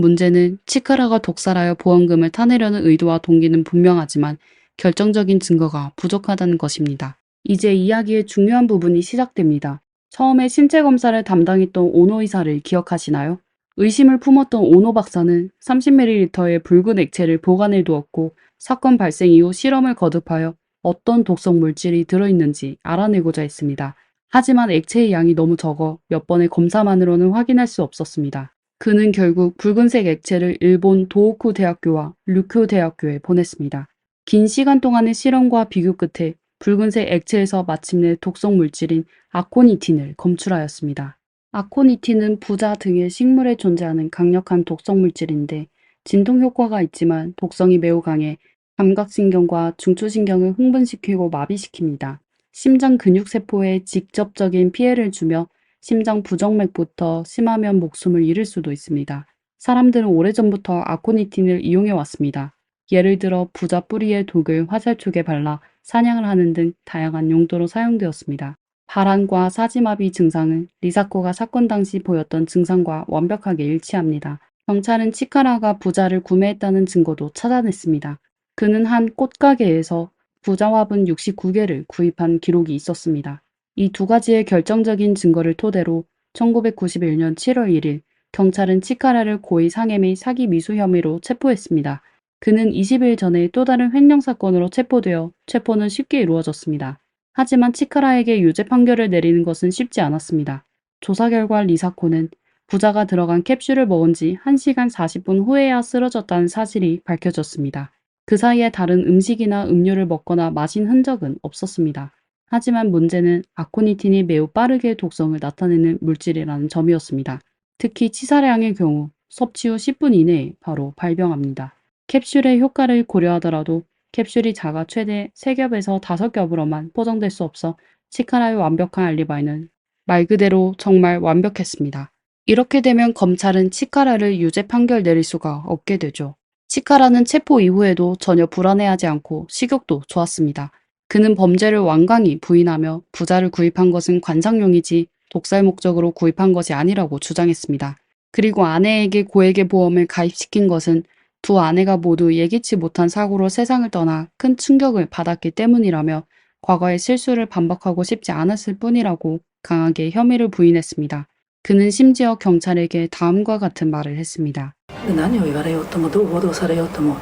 Speaker 1: 문제는 치카라가 독살하여 보험금을 타내려는 의도와 동기는 분명하지만 결정적인 증거가 부족하다는 것입니다. 이제 이야기의 중요한 부분이 시작됩니다. 처음에 신체 검사를 담당했던 오노 의사를 기억하시나요? 의심을 품었던 오노 박사는 30ml의 붉은 액체를 보관해 두었고 사건 발생 이후 실험을 거듭하여 어떤 독성 물질이 들어있는지 알아내고자 했습니다. 하지만 액체의 양이 너무 적어 몇 번의 검사만으로는 확인할 수 없었습니다. 그는 결국 붉은색 액체를 일본 도호쿠 대학교와 류큐 대학교에 보냈습니다. 긴 시간 동안의 실험과 비교 끝에 붉은색 액체에서 마침내 독성 물질인 아코니틴을 검출하였습니다. 아코니틴은 부자 등의 식물에 존재하는 강력한 독성 물질인데 진통 효과가 있지만 독성이 매우 강해 감각신경과 중추신경을 흥분시키고 마비시킵니다. 심장 근육세포에 직접적인 피해를 주며 심장 부정맥부터 심하면 목숨을 잃을 수도 있습니다. 사람들은 오래전부터 아코니틴을 이용해 왔습니다. 예를 들어 부자 뿌리에 독을 화살촉에 발라 사냥을 하는 등 다양한 용도로 사용되었습니다. 발한과 사지마비 증상은 리사코가 사건 당시 보였던 증상과 완벽하게 일치합니다. 경찰은 치카라가 부자를 구매했다는 증거도 찾아냈습니다. 그는 한 꽃가게에서 부자화분 69개를 구입한 기록이 있었습니다. 이 두 가지의 결정적인 증거를 토대로 1991년 7월 1일 경찰은 치카라를 고의 상해 및 사기 미수 혐의로 체포했습니다. 그는 20일 전에 또 다른 횡령 사건으로 체포되어 체포는 쉽게 이루어졌습니다. 하지만 치카라에게 유죄 판결을 내리는 것은 쉽지 않았습니다. 조사 결과 리사코는 부자가 들어간 캡슐을 먹은 지 1시간 40분 후에야 쓰러졌다는 사실이 밝혀졌습니다. 그 사이에 다른 음식이나 음료를 먹거나 마신 흔적은 없었습니다. 하지만 문제는 아코니틴이 매우 빠르게 독성을 나타내는 물질이라는 점이었습니다. 특히 치사량의 경우 섭취 후 10분 이내에 바로 발병합니다. 캡슐의 효과를 고려하더라도 캡슐이 작아 최대 3겹에서 5겹으로만 포장될 수 없어 치카라의 완벽한 알리바이는 말 그대로 정말 완벽했습니다. 이렇게 되면 검찰은 치카라를 유죄 판결 내릴 수가 없게 되죠. 치카라는 체포 이후에도 전혀 불안해하지 않고 식욕도 좋았습니다. 그는 범죄를 완강히 부인하며 부자를 구입한 것은 관상용이지 독살 목적으로 구입한 것이 아니라고 주장했습니다. 그리고 아내에게 고액의 보험을 가입시킨 것은 두 아내가 모두 예기치 못한 사고로 세상을 떠나 큰 충격을 받았기 때문이라며 과거의 실수를 반복하고 싶지 않았을 뿐이라고 강하게 혐의를 부인했습니다. 그는 심지어 경찰에게 다음과 같은 말을 했습니다.
Speaker 3: 何を言われようともどう報道されようとも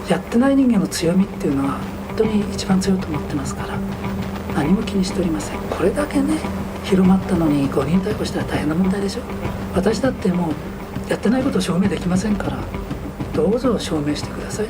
Speaker 3: やってない人間の強みっていうのは本当に一番強いと思ってますから何も気にしておりません。これだけね広まったのに5人逮捕したら大変な問題でしょ。私だってもうやってないことを証明できませんからどうぞ証明してください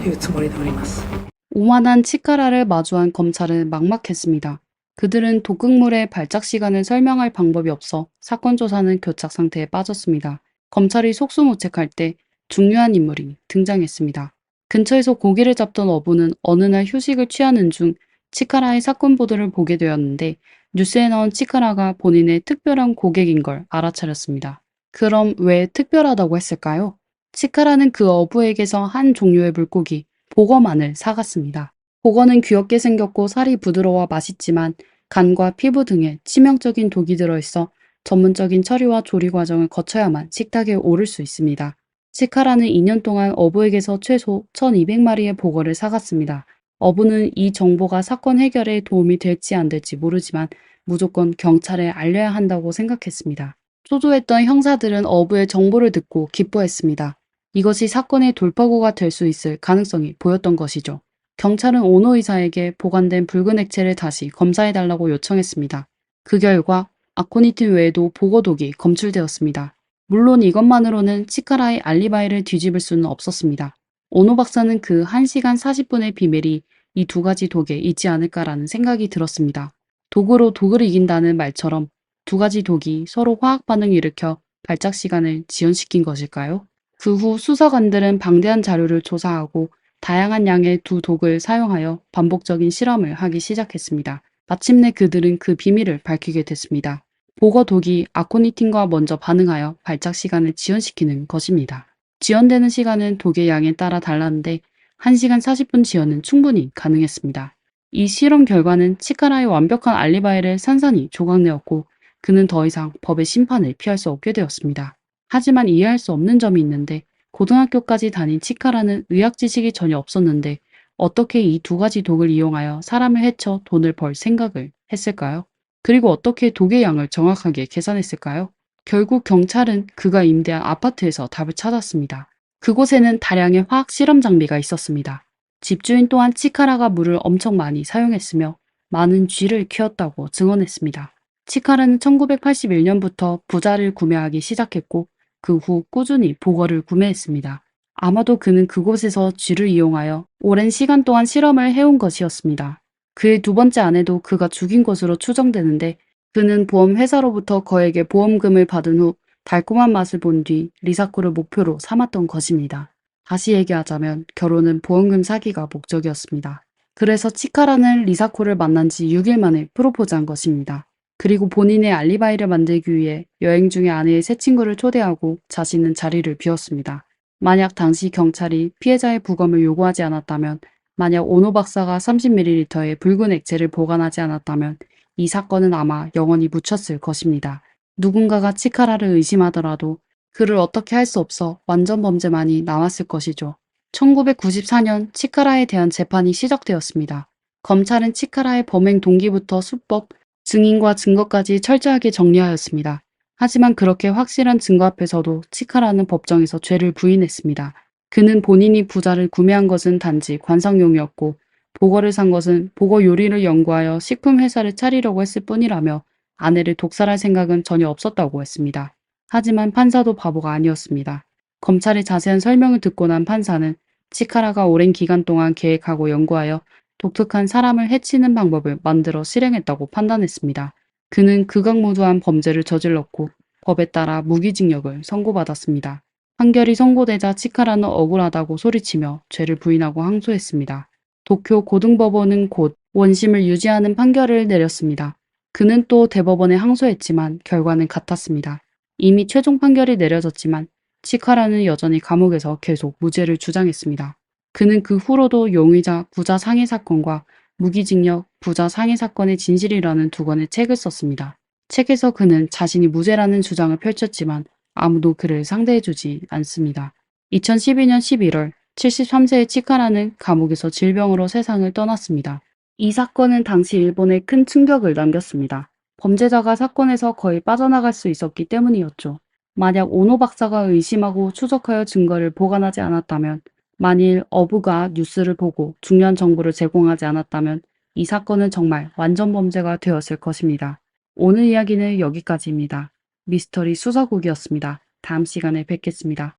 Speaker 3: というつもりでおります。
Speaker 1: 오만한 치카라를 마주한 검찰은 막막했습니다. 그들은 독극물의 발작 시간을 설명할 방법이 없어 사건 조사는 교착 상태에 빠졌습니다. 검찰이 속수무책할 때 중요한 인물이 등장했습니다. 근처에서 고기를 잡던 어부는 어느 날 휴식을 취하는 중 치카라의 사건 보도를 보게 되었는데 뉴스에 나온 치카라가 본인의 특별한 고객인 걸 알아차렸습니다. 그럼 왜 특별하다고 했을까요? 치카라는 그 어부에게서 한 종류의 물고기, 보거만을 사갔습니다. 보거는 귀엽게 생겼고 살이 부드러워 맛있지만 간과 피부 등에 치명적인 독이 들어있어 전문적인 처리와 조리 과정을 거쳐야만 식탁에 오를 수 있습니다. 치카라는 2년 동안 어부에게서 최소 1200마리의 보거를 사갔습니다. 어부는 이 정보가 사건 해결에 도움이 될지 안 될지 모르지만 무조건 경찰에 알려야 한다고 생각했습니다. 초조했던 형사들은 어부의 정보를 듣고 기뻐했습니다. 이것이 사건의 돌파구가 될 수 있을 가능성이 보였던 것이죠. 경찰은 오노 의사에게 보관된 붉은 액체를 다시 검사해달라고 요청했습니다. 그 결과 아코니틴 외에도 보거독이 검출되었습니다. 물론 이것만으로는 치카라의 알리바이를 뒤집을 수는 없었습니다. 오노 박사는 그 1시간 40분의 비밀이 이 두 가지 독에 있지 않을까라는 생각이 들었습니다. 독으로 독을 이긴다는 말처럼 두 가지 독이 서로 화학 반응을 일으켜 발작 시간을 지연시킨 것일까요? 그 후 수사관들은 방대한 자료를 조사하고 다양한 양의 두 독을 사용하여 반복적인 실험을 하기 시작했습니다. 마침내 그들은 그 비밀을 밝히게 됐습니다. 보거 독이 아코니틴과 먼저 반응하여 발작 시간을 지연시키는 것입니다. 지연되는 시간은 독의 양에 따라 달랐는데 1시간 40분 지연은 충분히 가능했습니다. 이 실험 결과는 치카라의 완벽한 알리바이를 산산이 조각내었고 그는 더 이상 법의 심판을 피할 수 없게 되었습니다. 하지만 이해할 수 없는 점이 있는데 고등학교까지 다닌 치카라는 의학 지식이 전혀 없었는데 어떻게 이 두 가지 독을 이용하여 사람을 해쳐 돈을 벌 생각을 했을까요? 그리고 어떻게 독의 양을 정확하게 계산했을까요? 결국 경찰은 그가 임대한 아파트에서 답을 찾았습니다. 그곳에는 다량의 화학 실험 장비가 있었습니다. 집주인 또한 치카라가 물을 엄청 많이 사용했으며 많은 쥐를 키웠다고 증언했습니다. 치카라는 1981년부터 부자를 구매하기 시작했고 그 후 꾸준히 보거를 구매했습니다. 아마도 그는 그곳에서 쥐를 이용하여 오랜 시간 동안 실험을 해온 것이었습니다. 그의 두 번째 아내도 그가 죽인 것으로 추정되는데 그는 보험회사로부터 거액의 보험금을 받은 후 달콤한 맛을 본 뒤 리사코를 목표로 삼았던 것입니다. 다시 얘기하자면 결혼은 보험금 사기가 목적이었습니다. 그래서 치카라는 리사코를 만난 지 6일 만에 프로포즈한 것입니다. 그리고 본인의 알리바이를 만들기 위해 여행 중에 아내의 새 친구를 초대하고 자신은 자리를 비웠습니다. 만약 당시 경찰이 피해자의 부검을 요구하지 않았다면, 만약 오노 박사가 30ml의 붉은 액체를 보관하지 않았다면 이 사건은 아마 영원히 묻혔을 것입니다. 누군가가 치카라를 의심하더라도 그를 어떻게 할 수 없어 완전 범죄만이 남았을 것이죠. 1994년 치카라에 대한 재판이 시작되었습니다. 검찰은 치카라의 범행 동기부터 수법, 증인과 증거까지 철저하게 정리하였습니다. 하지만 그렇게 확실한 증거 앞에서도 치카라는 법정에서 죄를 부인했습니다. 그는 본인이 부자를 구매한 것은 단지 관상용이었고 보거를 산 것은 보거 요리를 연구하여 식품 회사를 차리려고 했을 뿐이라며 아내를 독살할 생각은 전혀 없었다고 했습니다. 하지만 판사도 바보가 아니었습니다. 검찰의 자세한 설명을 듣고 난 판사는 치카라가 오랜 기간 동안 계획하고 연구하여 독특한 사람을 해치는 방법을 만들어 실행했다고 판단했습니다. 그는 극악무도한 범죄를 저질렀고 법에 따라 무기징역을 선고받았습니다. 판결이 선고되자 치카라는 억울하다고 소리치며 죄를 부인하고 항소했습니다. 도쿄 고등법원은 곧 원심을 유지하는 판결을 내렸습니다. 그는 또 대법원에 항소했지만 결과는 같았습니다. 이미 최종 판결이 내려졌지만 치카라는 여전히 감옥에서 계속 무죄를 주장했습니다. 그는 그 후로도 용의자 부자 상해 사건과 무기징역 부자 상해 사건의 진실이라는 두 권의 책을 썼습니다. 책에서 그는 자신이 무죄라는 주장을 펼쳤지만 아무도 그를 상대해주지 않습니다. 2012년 11월 73세의 치카라는 감옥에서 질병으로 세상을 떠났습니다. 이 사건은 당시 일본에 큰 충격을 남겼습니다. 범죄자가 사건에서 거의 빠져나갈 수 있었기 때문이었죠. 만약 오노 박사가 의심하고 추적하여 증거를 보관하지 않았다면, 만일 어부가 뉴스를 보고 중요한 정보를 제공하지 않았다면 이 사건은 정말 완전 범죄가 되었을 것입니다. 오늘 이야기는 여기까지입니다. 미스터리 수사국이었습니다. 다음 시간에 뵙겠습니다.